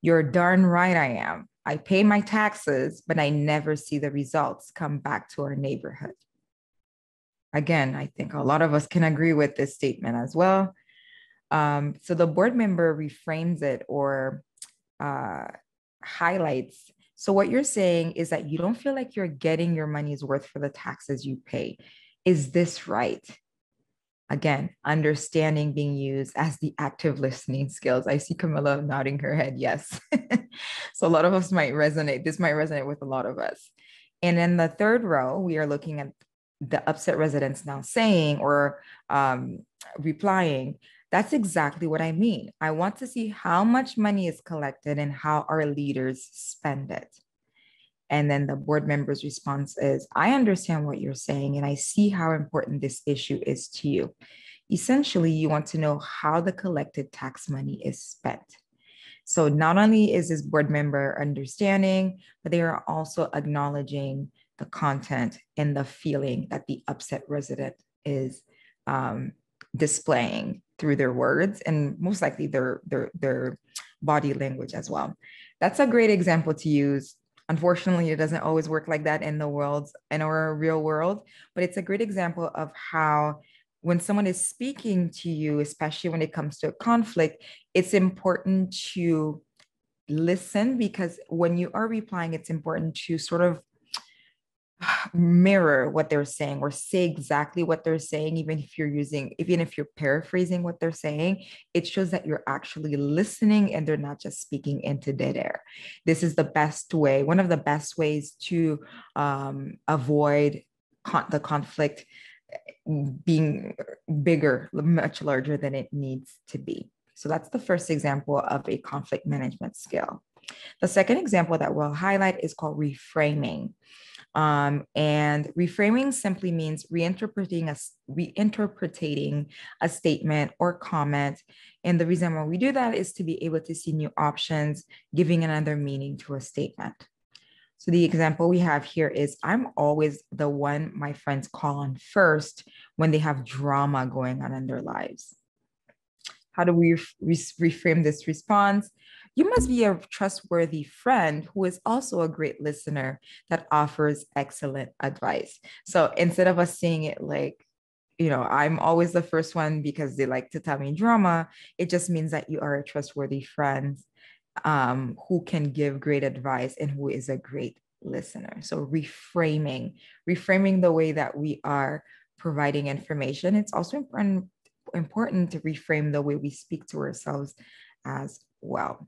"You're darn right I am. I pay my taxes, but I never see the results come back to our neighborhood." Again, I think a lot of us can agree with this statement as well. So the board member reframes it or highlights. So what you're saying is that you don't feel like you're getting your money's worth for the taxes you pay. Is this right? Again, understanding being used as the active listening skills. I see Camila nodding her head, yes. So a lot of us might resonate. This might resonate with a lot of us. And in the third row, we are looking at the upset residents now saying or replying, "That's exactly what I mean. I want to see how much money is collected and how our leaders spend it." And then the board member's response is, "I understand what you're saying, and I see how important this issue is to you. Essentially, you want to know how the collected tax money is spent." So not only is this board member understanding, but they are also acknowledging the content and the feeling that the upset resident is displaying through their words, and most likely their body language as well. That's a great example to use. Unfortunately, it doesn't always work like that in our real world, but it's a great example of how when someone is speaking to you, especially when it comes to a conflict, it's important to listen, because when you are replying, it's important to sort of mirror what they're saying or say exactly what they're saying. Even if you're paraphrasing what they're saying, it shows that you're actually listening and they're not just speaking into dead air. This is the best way, one of the best ways to avoid the conflict being bigger, much larger than it needs to be. So that's the first example of a conflict management skill. The second example that we'll highlight is called reframing. And reframing simply means reinterpreting a statement or comment. And the reason why we do that is to be able to see new options, giving another meaning to a statement. So the example we have here is, I'm always the one my friends call on first when they have drama going on in their lives. How do we reframe this response? You must be a trustworthy friend who is also a great listener that offers excellent advice. So instead of us saying it like, I'm always the first one because they like to tell me drama, it just means that you are a trustworthy friend who can give great advice and who is a great listener. So reframing the way that we are providing information. It's also important to reframe the way we speak to ourselves as well.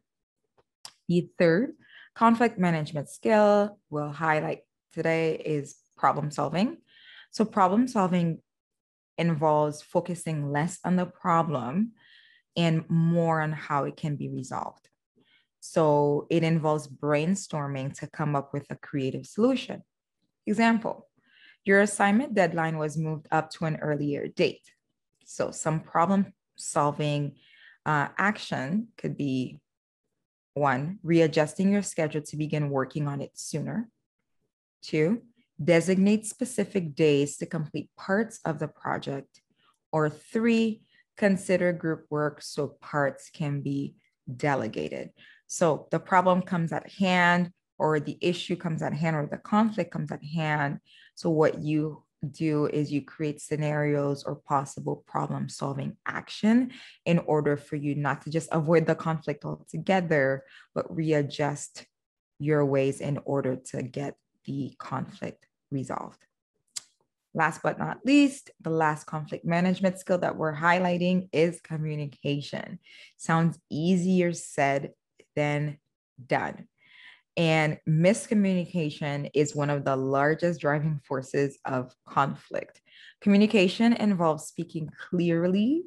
The third conflict management skill we'll highlight today is problem solving. So problem solving involves focusing less on the problem and more on how it can be resolved. So it involves brainstorming to come up with a creative solution. Example, your assignment deadline was moved up to an earlier date. So some problem solving action could be: 1, readjusting your schedule to begin working on it sooner. 2, designate specific days to complete parts of the project. Or 3, consider group work so parts can be delegated. So the problem comes at hand, or the issue comes at hand, or the conflict comes at hand. So what you do is you create scenarios or possible problem solving action in order for you not to just avoid the conflict altogether, but readjust your ways in order to get the conflict resolved. Last but not least, the last conflict management skill that we're highlighting is communication. Sounds easier said than done. And miscommunication is one of the largest driving forces of conflict. Communication involves speaking clearly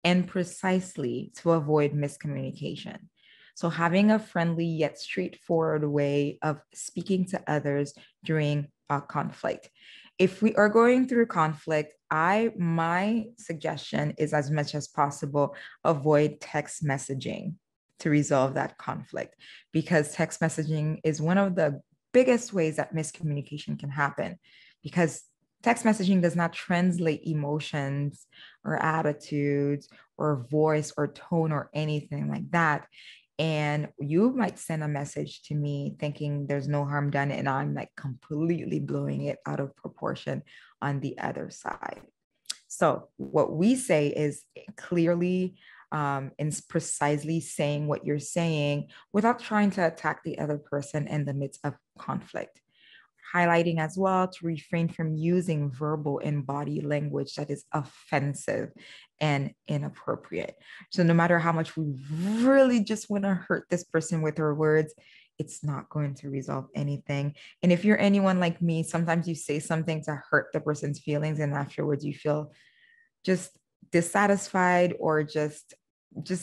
and precisely to avoid miscommunication. So having a friendly yet straightforward way of speaking to others during a conflict. If we are going through conflict, my suggestion is, as much as possible, avoid text messaging to resolve that conflict, because text messaging is one of the biggest ways that miscommunication can happen, because text messaging does not translate emotions or attitudes or voice or tone or anything like that. And you might send a message to me thinking there's no harm done, and I'm like completely blowing it out of proportion on the other side. So what we say is clearly and precisely saying what you're saying without trying to attack the other person in the midst of conflict. Highlighting as well to refrain from using verbal and body language that is offensive and inappropriate. So no matter how much we really just want to hurt this person with our words, it's not going to resolve anything. And if you're anyone like me, sometimes you say something to hurt the person's feelings, and afterwards you feel just dissatisfied or just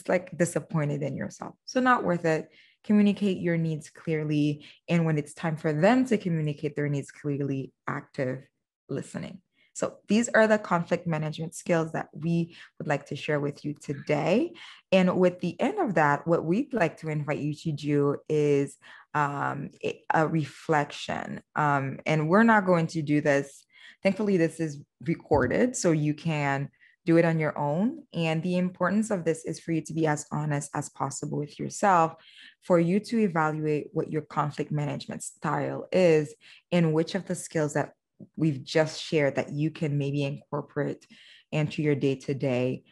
like disappointed in yourself. So not worth it. Communicate your needs clearly. And when it's time for them to communicate their needs clearly, active listening. So these are the conflict management skills that we would like to share with you today. And with the end of that, what we'd like to invite you to do is a reflection. And we're not going to do this. Thankfully, this is recorded, so you can do it on your own. And the importance of this is for you to be as honest as possible with yourself, for you to evaluate what your conflict management style is and which of the skills that we've just shared that you can maybe incorporate into your day-to-day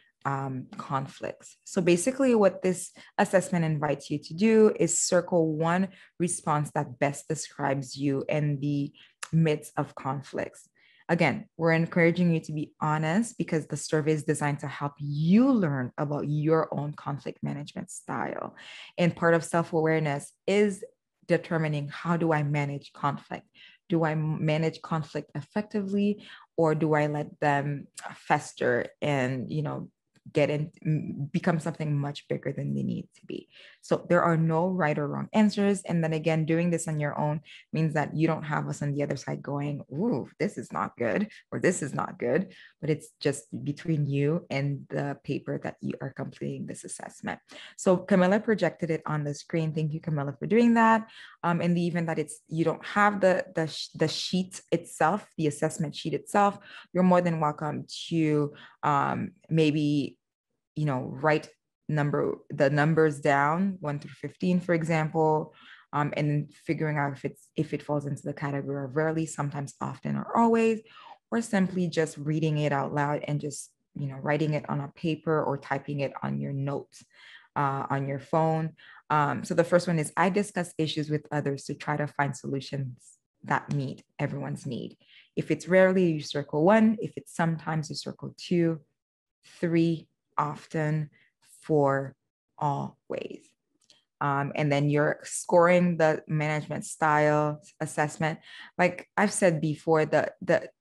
conflicts. So basically what this assessment invites you to do is circle one response that best describes you in the midst of conflicts. Again, we're encouraging you to be honest because the survey is designed to help you learn about your own conflict management style. And part of self-awareness is determining, how do I manage conflict? Do I manage conflict effectively, or do I let them fester and, get in, become something much bigger than they need to be? So there are no right or wrong answers. And then again, doing this on your own means that you don't have us on the other side going, ooh, this is not good, or this is not good, but it's just between you and the paper that you are completing this assessment. So Camila projected it on the screen. Thank you, Camila, for doing that. In the event that you don't have the sheet itself, the assessment sheet itself, you're more than welcome to maybe write the numbers down 1 through 15, for example, and figuring out if it falls into the category of rarely, sometimes, often, or always, or simply just reading it out loud and just writing it on a paper or typing it on your notes on your phone. So the first one is, I discuss issues with others to try to find solutions that meet everyone's need. If it's rarely, you circle 1. If it's sometimes, you circle 2, 3, often, 4, always. And then you're scoring the management style assessment. Like I've said before,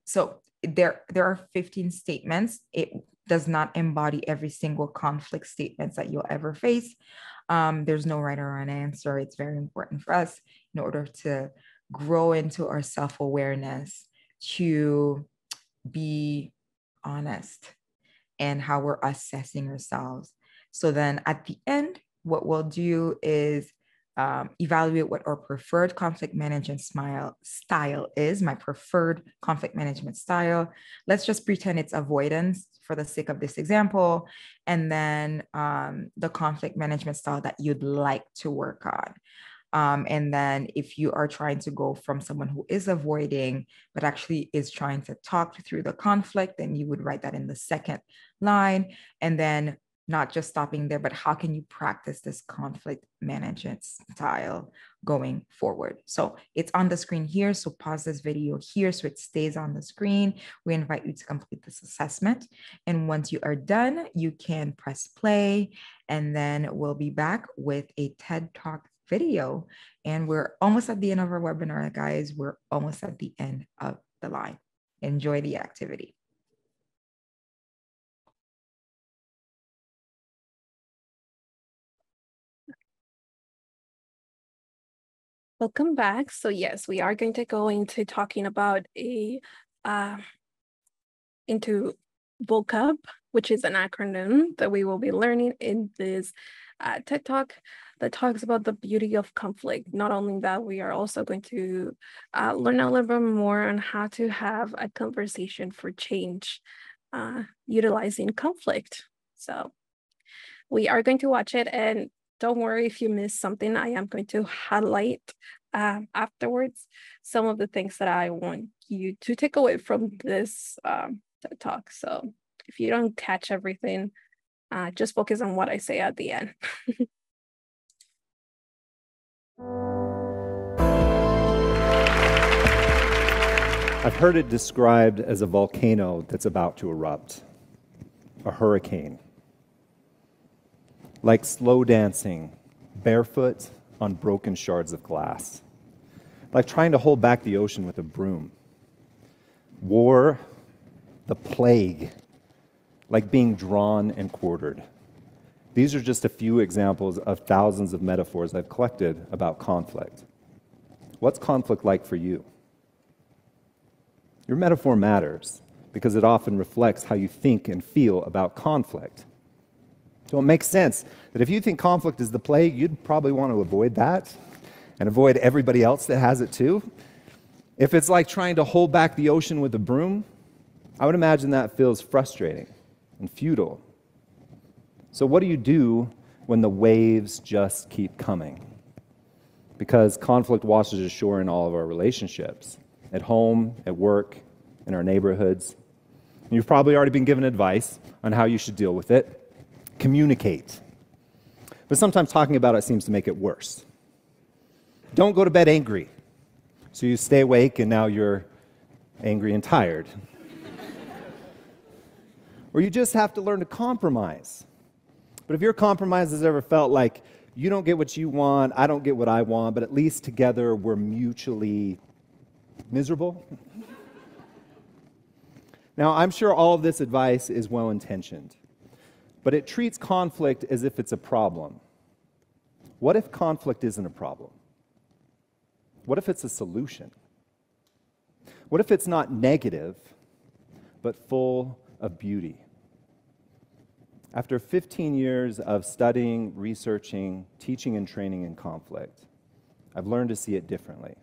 so there are 15 statements. It does not embody every single conflict statements that you'll ever face. There's no right or wrong answer. It's very important for us in order to grow into our self-awareness, to be honest and how we're assessing ourselves. So then at the end, what we'll do is evaluate what our preferred conflict management style is. My preferred conflict management style. Let's just pretend it's avoidance for the sake of this example. And then the conflict management style that you'd like to work on. And then if you are trying to go from someone who is avoiding, but actually is trying to talk through the conflict, then you would write that in the second line. And then not just stopping there, but how can you practice this conflict management style going forward? So it's on the screen here. So pause this video here so it stays on the screen. We invite you to complete this assessment. And once you are done, you can press play, and then we'll be back with a TED Talk video. And we're almost at the end of our webinar, guys. We're almost at the end of the line. Enjoy the activity. Welcome back. So yes, we are going to go into talking about into vocab, which is an acronym that we will be learning in this TED Talk that talks about the beauty of conflict. Not only that, we are also going to learn a little bit more on how to have a conversation for change utilizing conflict. So we are going to watch it, and don't worry if you miss something. I am going to highlight afterwards some of the things that I want you to take away from this TED Talk. So if you don't catch everything, just focus on what I say at the end. I've heard it described as a volcano that's about to erupt, a hurricane. Like slow dancing, barefoot on broken shards of glass. Like trying to hold back the ocean with a broom. War, the plague, like being drawn and quartered. These are just a few examples of thousands of metaphors I've collected about conflict. What's conflict like for you? Your metaphor matters because it often reflects how you think and feel about conflict. So it makes sense that if you think conflict is the plague, you'd probably want to avoid that and avoid everybody else that has it too. If it's like trying to hold back the ocean with a broom, I would imagine that feels frustrating. and futile. So what do you do when the waves just keep coming? Because conflict washes ashore in all of our relationships, at home, at work, in our neighborhoods. And you've probably already been given advice on how you should deal with it. Communicate. But sometimes talking about it seems to make it worse. Don't go to bed angry. So you stay awake and now you're angry and tired. Or you just have to learn to compromise. But if your compromise has ever felt like you don't get what you want, I don't get what I want, but at least together we're mutually miserable. Now, I'm sure all of this advice is well-intentioned, but it treats conflict as if it's a problem. What if conflict isn't a problem? What if it's a solution? What if it's not negative, but full of beauty? After 15 years of studying, researching, teaching, and training in conflict, I've learned to see it differently.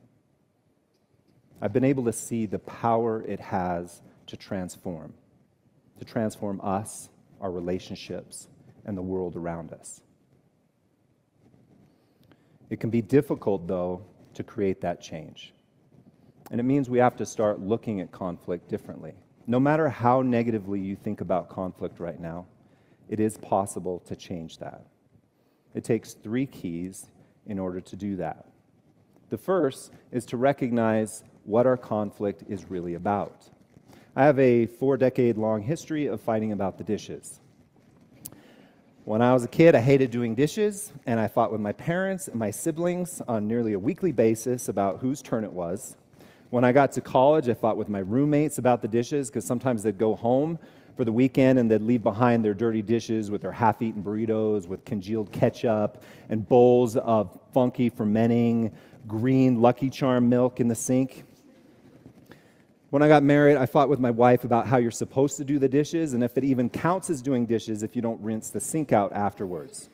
I've been able to see the power it has to transform us, our relationships, and the world around us. It can be difficult, though, to create that change. And it means we have to start looking at conflict differently. No matter how negatively you think about conflict right now, it is possible to change that. It takes 3 keys in order to do that. The first is to recognize what our conflict is really about. I have a 4-decade-long history of fighting about the dishes. When I was a kid, I hated doing dishes, and I fought with my parents and my siblings on nearly a weekly basis about whose turn it was. When I got to college, I fought with my roommates about the dishes, because sometimes they'd go home for the weekend and they'd leave behind their dirty dishes with their half-eaten burritos with congealed ketchup and bowls of funky fermenting green Lucky Charm milk in the sink. When I got married, I fought with my wife about how you're supposed to do the dishes and if it even counts as doing dishes if you don't rinse the sink out afterwards.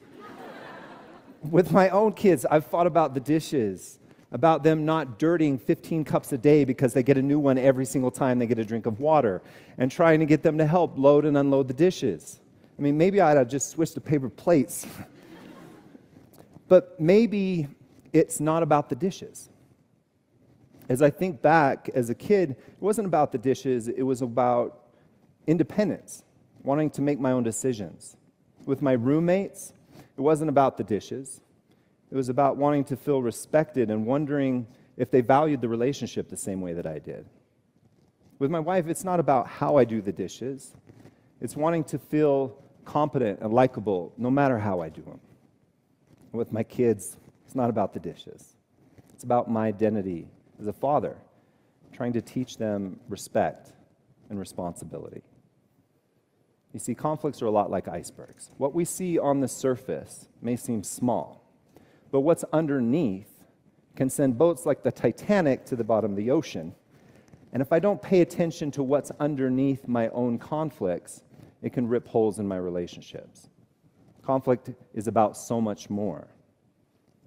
With my own kids, I've fought about the dishes, about them not dirtying 15 cups a day because they get a new one every single time they get a drink of water, and trying to get them to help load and unload the dishes. I mean, maybe I'd have just switched to paper plates. But maybe it's not about the dishes. As I think back, as a kid, it wasn't about the dishes, it was about independence, wanting to make my own decisions. With my roommates, it wasn't about the dishes. It was about wanting to feel respected and wondering if they valued the relationship the same way that I did. With my wife, it's not about how I do the dishes. It's wanting to feel competent and likable no matter how I do them. With my kids, it's not about the dishes. It's about my identity as a father, trying to teach them respect and responsibility. You see, conflicts are a lot like icebergs. What we see on the surface may seem small, but what's underneath can send boats like the Titanic to the bottom of the ocean. And if I don't pay attention to what's underneath my own conflicts, it can rip holes in my relationships. Conflict is about so much more,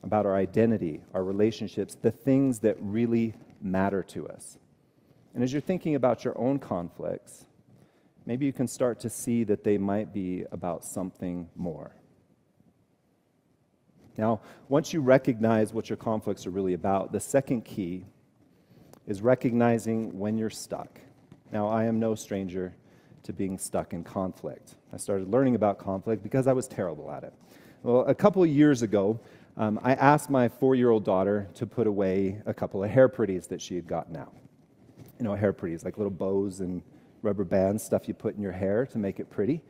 about our identity, our relationships, the things that really matter to us. And as you're thinking about your own conflicts, maybe you can start to see that they might be about something more. Now, once you recognize what your conflicts are really about, the second key is recognizing when you're stuck. Now, I am no stranger to being stuck in conflict. I started learning about conflict because I was terrible at it. Well, a couple of years ago, I asked my 4-year-old daughter to put away a couple of hair pretties that she had gotten out. You know, hair pretties, like little bows and rubber bands, stuff you put in your hair to make it pretty.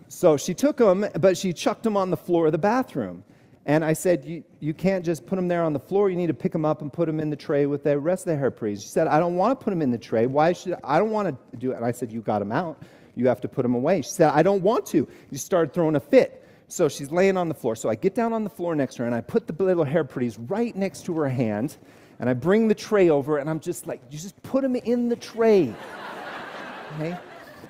So she took them, but she chucked them on the floor of the bathroom. And I said, you can't just put them there on the floor. You need to pick them up and put them in the tray with the rest of the hair pretties. She said, I don't want to put them in the tray. I don't want to do it. And I said, you got them out. You have to put them away. She said, I don't want to. You started throwing a fit. So she's laying on the floor. So I get down on the floor next to her, and I put the little hair pretties right next to her hand, and I bring the tray over, and I'm just like, you just put them in the tray. Okay?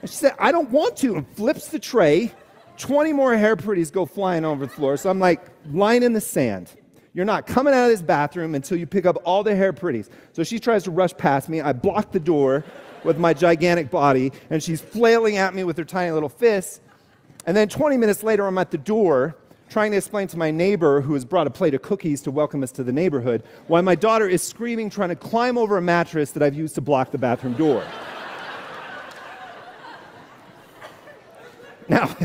And she said, I don't want to, and flips the tray. 20 more hair pretties go flying over the floor. So I'm like, line in the sand. You're not coming out of this bathroom until you pick up all the hair pretties. So she tries to rush past me. I block the door with my gigantic body, and she's flailing at me with her tiny little fists. And then 20 minutes later, I'm at the door trying to explain to my neighbor, who has brought a plate of cookies to welcome us to the neighborhood, why my daughter is screaming, trying to climb over a mattress that I've used to block the bathroom door. Now,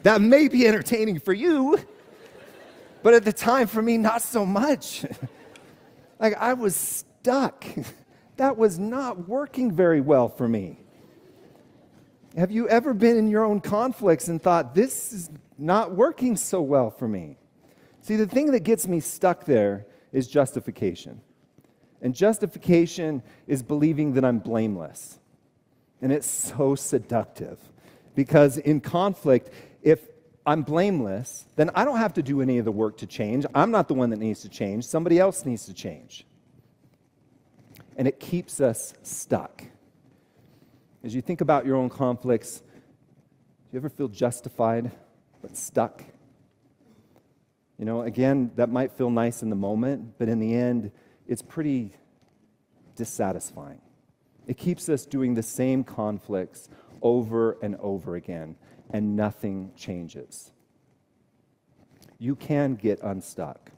that may be entertaining for you, but at the time, for me, not so much. Like, I was stuck. That was not working very well for me. Have you ever been in your own conflicts and thought, this is not working so well for me? See, the thing that gets me stuck there is justification. And justification is believing that I'm blameless. And it's so seductive. Because in conflict, if I'm blameless, then I don't have to do any of the work to change. I'm not the one that needs to change. Somebody else needs to change. And it keeps us stuck. As you think about your own conflicts, do you ever feel justified but stuck? You know, again, that might feel nice in the moment, but in the end, it's pretty dissatisfying. It keeps us doing the same conflicts over and over again, and nothing changes. You can get unstuck.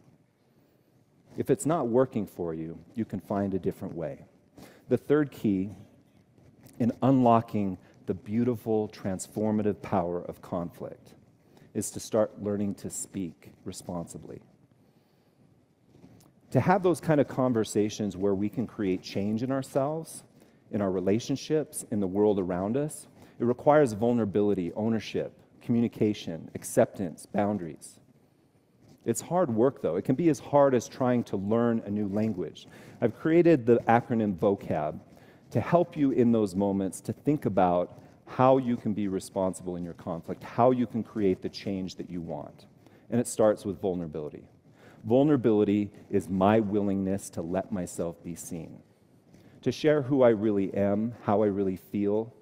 If it's not working for you, you can find a different way. The third key in unlocking the beautiful, transformative power of conflict is to start learning to speak responsibly. To have those kind of conversations where we can create change in ourselves, in our relationships, in the world around us, it requires vulnerability, ownership, communication, acceptance, boundaries. It's hard work, though. It can be as hard as trying to learn a new language. I've created the acronym VOCAB to help you in those moments to think about how you can be responsible in your conflict, how you can create the change that you want. And it starts with vulnerability. Vulnerability is my willingness to let myself be seen, to share who I really am, how I really feel,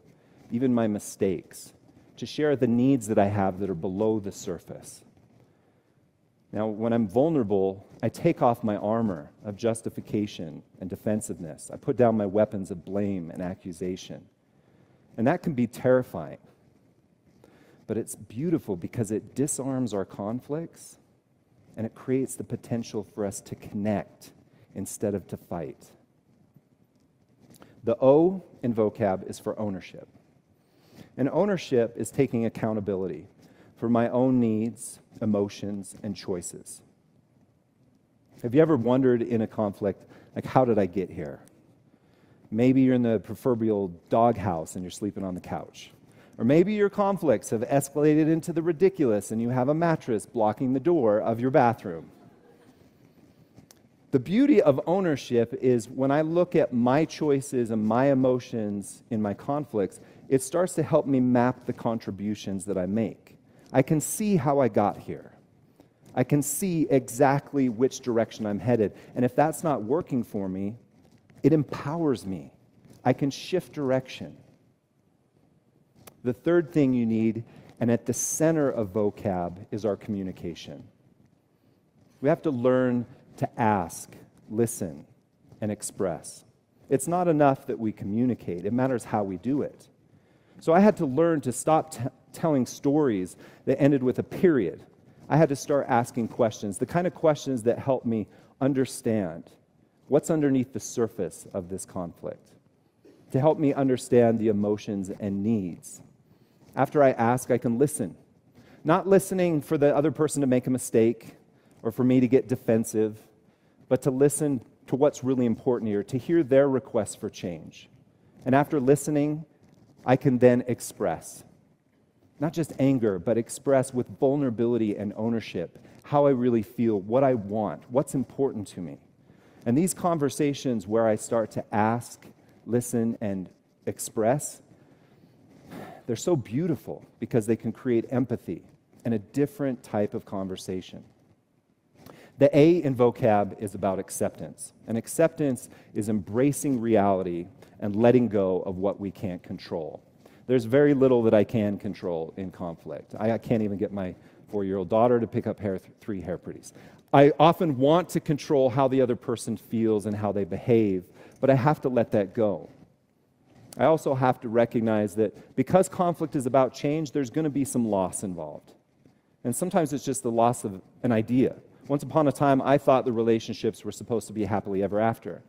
even my mistakes, to share the needs that I have that are below the surface. Now, when I'm vulnerable, I take off my armor of justification and defensiveness. I put down my weapons of blame and accusation. And that can be terrifying. But it's beautiful because it disarms our conflicts and it creates the potential for us to connect instead of to fight. The O in vocab is for ownership. And ownership is taking accountability for my own needs, emotions, and choices. Have you ever wondered in a conflict, like, how did I get here? Maybe you're in the proverbial doghouse and you're sleeping on the couch. Or maybe your conflicts have escalated into the ridiculous and you have a mattress blocking the door of your bathroom. The beauty of ownership is when I look at my choices and my emotions in my conflicts, it starts to help me map the contributions that I make. I can see how I got here. I can see exactly which direction I'm headed. And if that's not working for me, it empowers me. I can shift direction. The third thing you need, and at the center of vocab, is our communication. We have to learn to ask, listen, and express. It's not enough that we communicate. It matters how we do it. So I had to learn to stop telling stories that ended with a period. I had to start asking questions, the kind of questions that help me understand what's underneath the surface of this conflict, to help me understand the emotions and needs. After I ask, I can listen. Not listening for the other person to make a mistake or for me to get defensive, but to listen to what's really important here, to hear their requests for change. And after listening, I can then express. Not just anger, but express with vulnerability and ownership how I really feel, what I want, what's important to me. And these conversations where I start to ask, listen, and express, they're so beautiful because they can create empathy and a different type of conversation. The A in vocab is about acceptance. And acceptance is embracing reality and letting go of what we can't control. There's very little that I can control in conflict. I can't even get my 4-year-old daughter to pick up 3 hair pretties. I often want to control how the other person feels and how they behave, but I have to let that go. I also have to recognize that because conflict is about change, there's going to be some loss involved. And sometimes it's just the loss of an idea. Once upon a time, I thought the relationships were supposed to be happily ever after.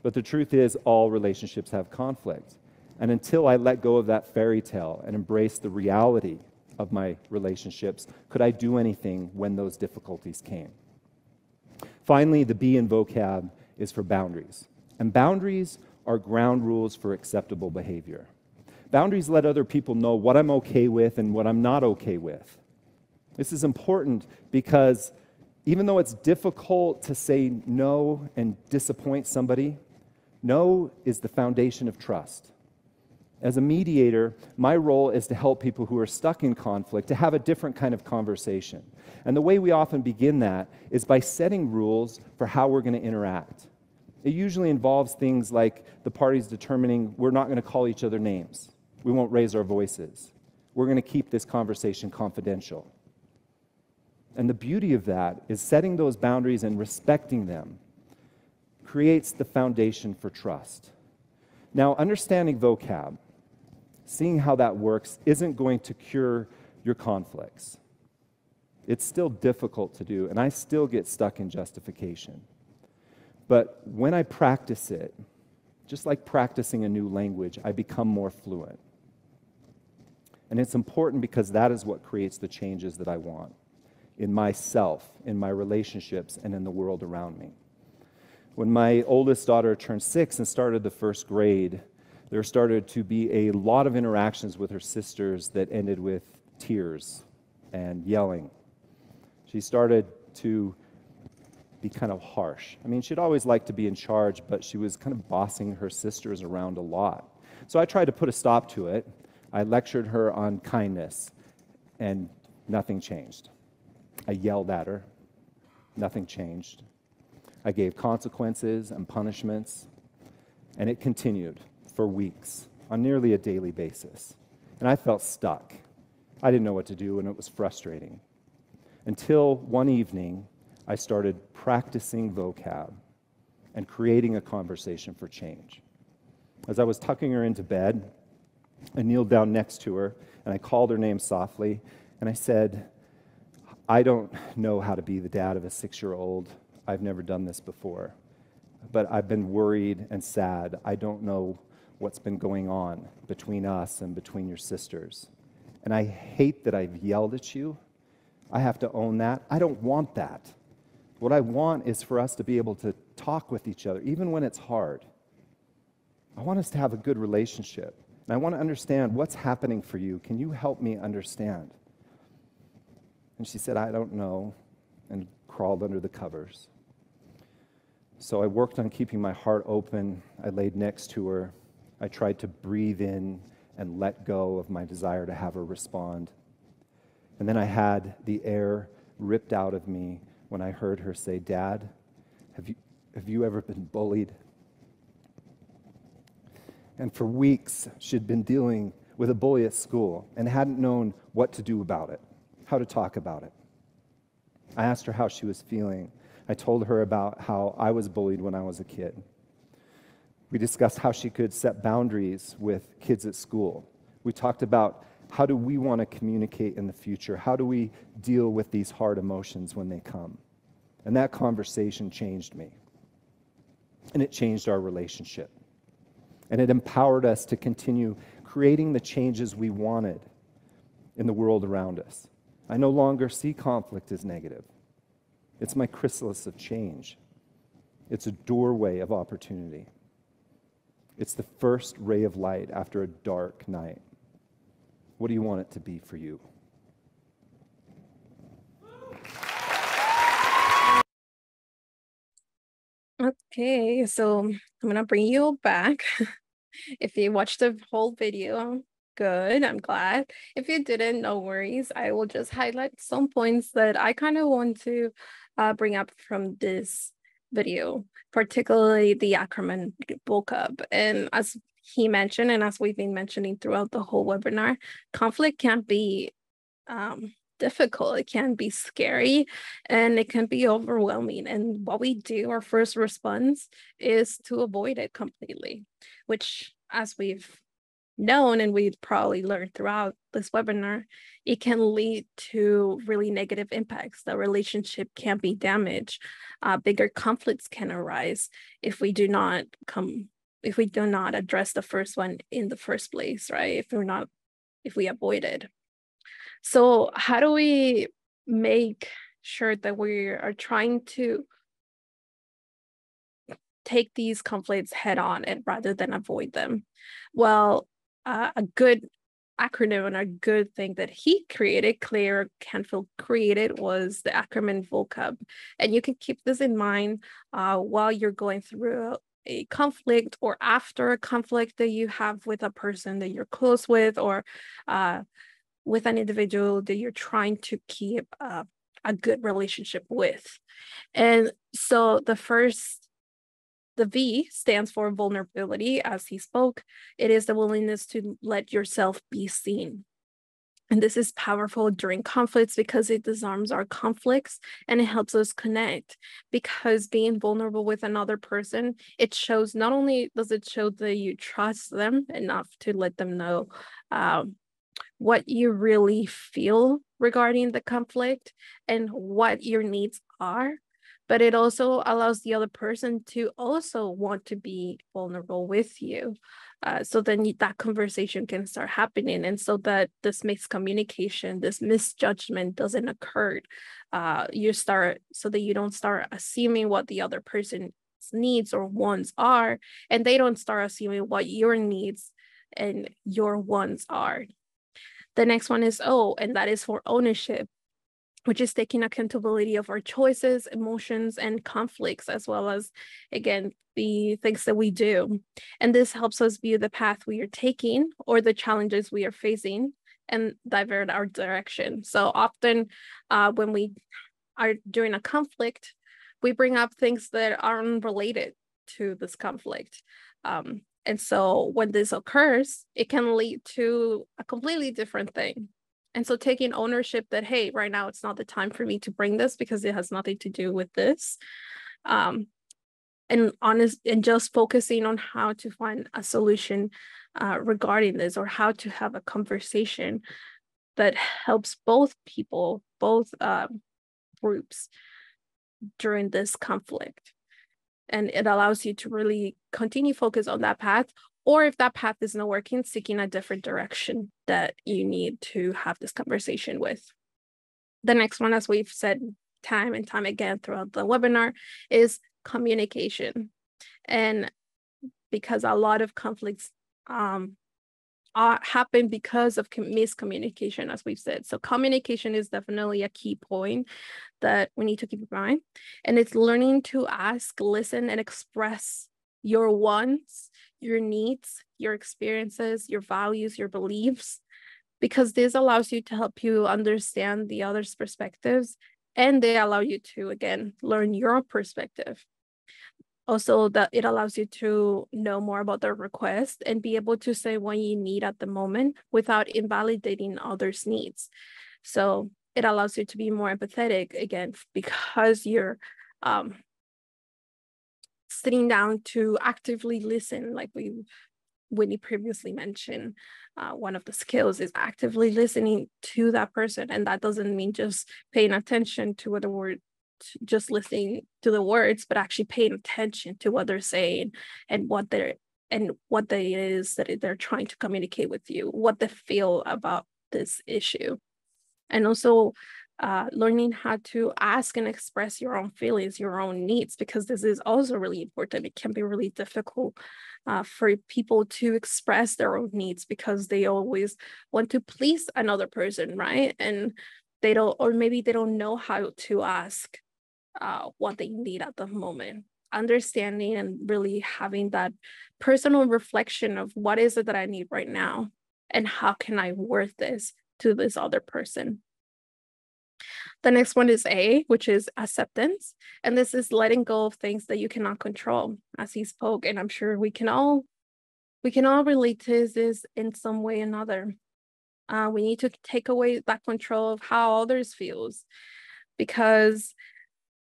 But the truth is, all relationships have conflict. And until I let go of that fairy tale and embrace the reality of my relationships, could I do anything when those difficulties came? Finally, the B in vocab is for boundaries. And boundaries are ground rules for acceptable behavior. Boundaries let other people know what I'm okay with and what I'm not okay with. This is important because even though it's difficult to say no and disappoint somebody, no is the foundation of trust. As a mediator, my role is to help people who are stuck in conflict to have a different kind of conversation. And the way we often begin that is by setting rules for how we're going to interact. It usually involves things like the parties determining we're not going to call each other names. We won't raise our voices. We're going to keep this conversation confidential. And the beauty of that is setting those boundaries and respecting them creates the foundation for trust. Now, understanding vocab, seeing how that works, isn't going to cure your conflicts. It's still difficult to do, and I still get stuck in justification. But when I practice it, just like practicing a new language, I become more fluent. And it's important because that is what creates the changes that I want in myself, in my relationships, and in the world around me. When my oldest daughter turned 6 and started the first grade, there started to be a lot of interactions with her sisters that ended with tears and yelling. She started to be kind of harsh. I mean, she'd always liked to be in charge, but she was kind of bossing her sisters around a lot. So I tried to put a stop to it. I lectured her on kindness, and nothing changed. I yelled at her. Nothing changed. I gave consequences and punishments, and it continued for weeks on nearly a daily basis. And I felt stuck. I didn't know what to do, and it was frustrating. Until one evening, I started practicing vocab and creating a conversation for change. As I was tucking her into bed, I kneeled down next to her, and I called her name softly, and I said, I don't know how to be the dad of a 6-year-old. I've never done this before, but I've been worried and sad. I don't know what's been going on between us and between your sisters. And I hate that I've yelled at you. I have to own that. I don't want that. What I want is for us to be able to talk with each other, even when it's hard. I want us to have a good relationship. And I want to understand what's happening for you. Can you help me understand? And she said, I don't know, and crawled under the covers. So I worked on keeping my heart open. I laid next to her. I tried to breathe in and let go of my desire to have her respond. And then I had the air ripped out of me when I heard her say, Dad, have you ever been bullied? And for weeks, she'd been dealing with a bully at school and hadn't known what to do about it, how to talk about it. I asked her how she was feeling. I told her about how I was bullied when I was a kid. We discussed how she could set boundaries with kids at school. We talked about how do we want to communicate in the future? How do we deal with these hard emotions when they come? And that conversation changed me. And it changed our relationship. And it empowered us to continue creating the changes we wanted in the world around us. I no longer see conflict as negative. It's my chrysalis of change. It's a doorway of opportunity. It's the first ray of light after a dark night. What do you want it to be for you? Okay, so I'm gonna bring you back. If you watched the whole video, good, I'm glad. If you didn't, no worries. I will just highlight some points that I kind of want to bring up from this video, particularly the acronym vocab. And as he mentioned, and as we've been mentioning throughout the whole webinar, conflict can't be difficult. It can be scary and it can be overwhelming. And what we do, our first response is to avoid it completely, which, as we've known and we've probably learned throughout this webinar, it can lead to really negative impacts. The relationship can be damaged. Bigger conflicts can arise if we do not address the first one in the first place, right? If we avoid it. So how do we make sure that we are trying to take these conflicts head on and rather than avoid them? Well, a good acronym and a good thing that Claire Canfield created, was the acronym VOCAB. And you can keep this in mind while you're going through a conflict or after a conflict that you have with a person that you're close with, or with an individual that you're trying to keep a good relationship with. And so the V stands for vulnerability, as he spoke. It is the willingness to let yourself be seen. And this is powerful during conflicts because it disarms our conflicts and it helps us connect. Because being vulnerable with another person, it shows, not only does it show that you trust them enough to let them know what you really feel regarding the conflict and what your needs are, but it also allows the other person to also want to be vulnerable with you. So then that conversation can start happening. And so that this miscommunication, this misjudgment doesn't occur. So that you don't start assuming what the other person's needs or wants are, and they don't start assuming what your needs and your wants are. The next one is O, and that is for ownership, which is taking accountability of our choices, emotions, and conflicts, as well as, again, the things that we do. And this helps us view the path we are taking or the challenges we are facing and divert our direction. So often when we are doing a conflict, we bring up things that aren't related to this conflict. And so when this occurs, it can lead to a completely different thing. And so taking ownership that, hey, right now it's not the time for me to bring this because it has nothing to do with this. And just focusing on how to find a solution regarding this, or how to have a conversation that helps both people, both groups during this conflict. And it allows you to really continue focus on that path, or if that path is not working, seeking a different direction that you need to have this conversation with. The next one, as we've said time and time again throughout the webinar, is communication. And because a lot of conflicts happen because of miscommunication, as we've said. So communication is definitely a key point that we need to keep in mind. And it's learning to ask, listen, and express your wants, your needs, your experiences, your values, your beliefs, because this allows you to help you understand the other's perspectives, and they allow you to, again, learn your perspective. Also, that it allows you to know more about their request and be able to say what you need at the moment without invalidating others' needs. So it allows you to be more empathetic, again, because you're sitting down to actively listen, like Winnie previously mentioned. One of the skills is actively listening to that person. And that doesn't mean just paying attention to what the word, just listening to the words, but actually paying attention to what they're saying and what it is that they're trying to communicate with you, what they feel about this issue. And also learning how to ask and express your own feelings, your own needs, because this is also really important. It can be really difficult for people to express their own needs because they always want to please another person, right? And they don't, or maybe they don't know how to ask what they need at the moment. Understanding and really having that personal reflection of what is it that I need right now and how can I worth this to this other person. The next one is A, which is acceptance. And this is letting go of things that you cannot control, as he spoke. And I'm sure we can all relate to this in some way or another. We need to take away that control of how others feels, because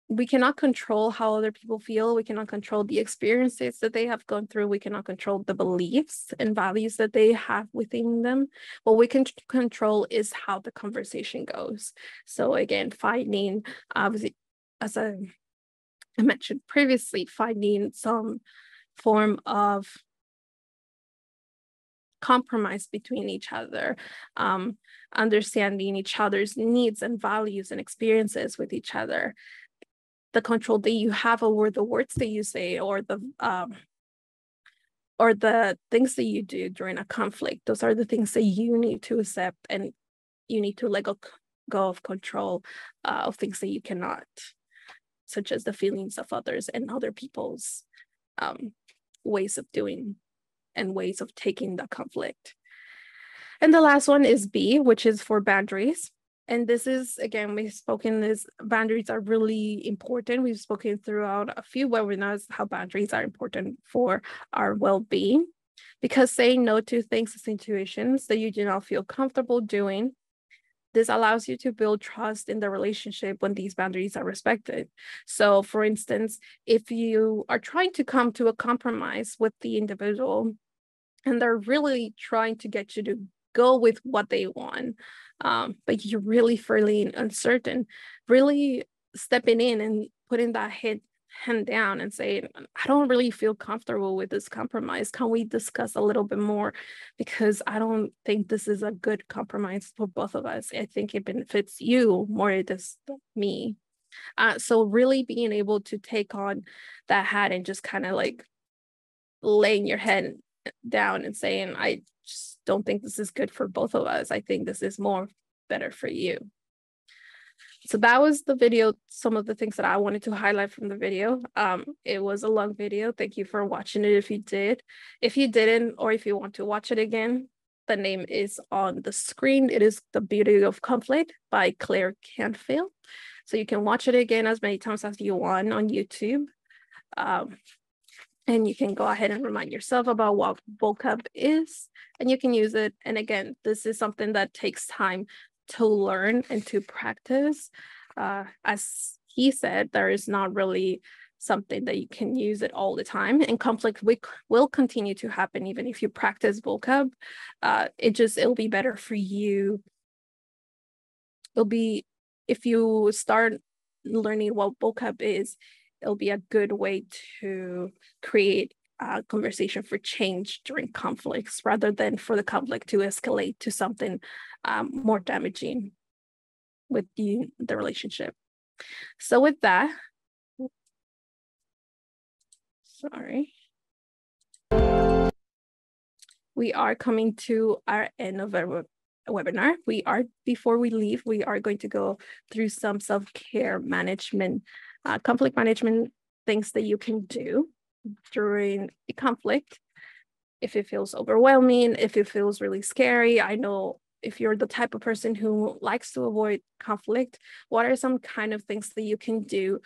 we cannot control how other people feel. We cannot control the experiences that they have gone through. We cannot control the beliefs and values that they have within them. What we can control is how the conversation goes. So again, finding, as I mentioned previously, finding some form of compromise between each other, understanding each other's needs and values and experiences with each other. The control that you have over the words that you say, or the things that you do during a conflict, those are the things that you need to accept, and you need to let go of control of things that you cannot, such as the feelings of others and other people's ways of doing and ways of taking the conflict. And the last one is B, which is for boundaries. And this is, again, we've spoken this, boundaries are really important. We've spoken throughout a few webinars how boundaries are important for our well-being, because saying no to things and situations that you do not feel comfortable doing, this allows you to build trust in the relationship when these boundaries are respected. So for instance, if you are trying to come to a compromise with the individual and they're really trying to get you to go with what they want, but you're really feeling uncertain, really stepping in and putting that hand down and saying, I don't really feel comfortable with this compromise. Can we discuss a little bit more? Because I don't think this is a good compromise for both of us. I think it benefits you more than me. So really being able to take on that hat and just kind of like laying your head down and saying, I just don't think this is good for both of us. I think this is more better for you. So that was the video, some of the things that I wanted to highlight from the video. It was a long video. Thank you for watching it if you did. If you didn't, or if you want to watch it again, the name is on the screen. It is The Beauty of Conflict by Claire Canfield. So you can watch it again as many times as you want on YouTube. And you can go ahead and remind yourself about what vocab is, and you can use it. And again, this is something that takes time to learn and to practice. As he said, there is not really something that you can use it all the time. And conflict will continue to happen even if you practice vocab. It'll be better for you. If you start learning what vocab is, it'll be a good way to create a conversation for change during conflicts, rather than for the conflict to escalate to something more damaging with the relationship. So with that, we are coming to our end of our webinar. Before we leave, we are going to go through some self-care management, conflict management things that you can do during a conflict. If it feels overwhelming, if it feels really scary, I know if you're the type of person who likes to avoid conflict, what are some kind of things that you can do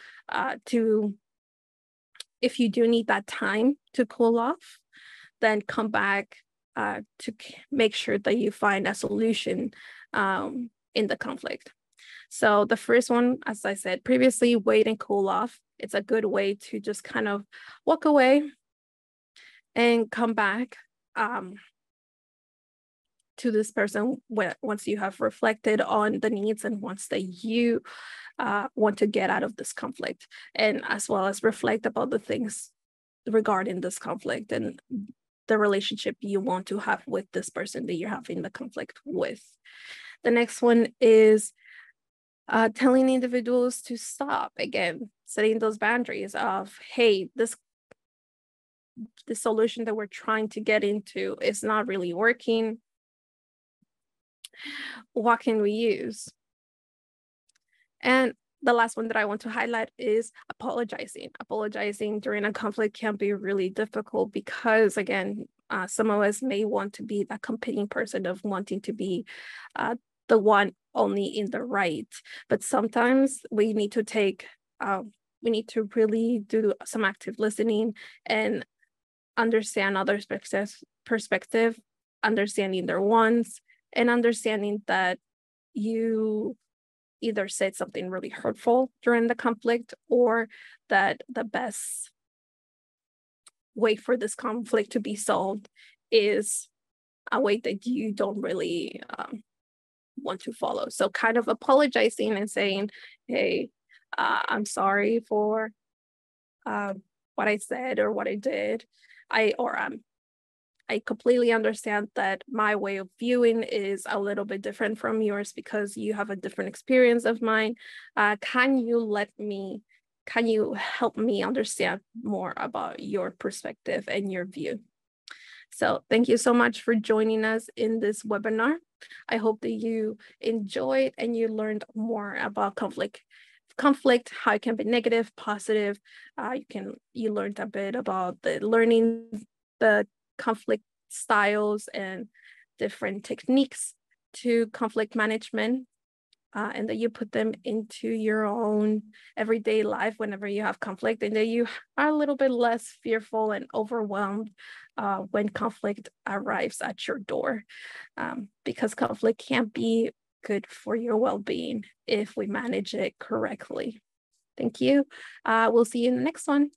if you do need that time to cool off, then come back to make sure that you find a solution in the conflict. So the first one, as I said previously, wait and cool off. It's a good way to just kind of walk away and come back to this person once you have reflected on the needs and wants that you want to get out of this conflict, and as well as reflect about the things regarding this conflict and the relationship you want to have with this person that you're having the conflict with. The next one is telling individuals to stop. Again, setting those boundaries of, hey, the solution that we're trying to get into is not really working. What can we use? And the last one that I want to highlight is apologizing. Apologizing during a conflict can be really difficult because, again, some of us may want to be that competing person of wanting to be the one only in the right. But sometimes we need to really do some active listening and understand others' perspective, understanding their wants, and understanding that you either said something really hurtful during the conflict, or that the best way for this conflict to be solved is a way that you don't really want to follow. So kind of apologizing and saying, hey, I'm sorry for what I said or what I did. I completely understand that my way of viewing is a little bit different from yours because you have a different experience of mine. Can you help me understand more about your perspective and your view? So thank you so much for joining us in this webinar. I hope that you enjoyed and you learned more about conflict, how it can be negative, positive. You learned a bit about learning the conflict styles and different techniques to conflict management, and that you put them into your own everyday life whenever you have conflict, and that you are a little bit less fearful and overwhelmed when conflict arrives at your door, because conflict can't be good for your well-being if we manage it correctly. Thank you. We'll see you in the next one.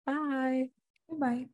Bye. Bye.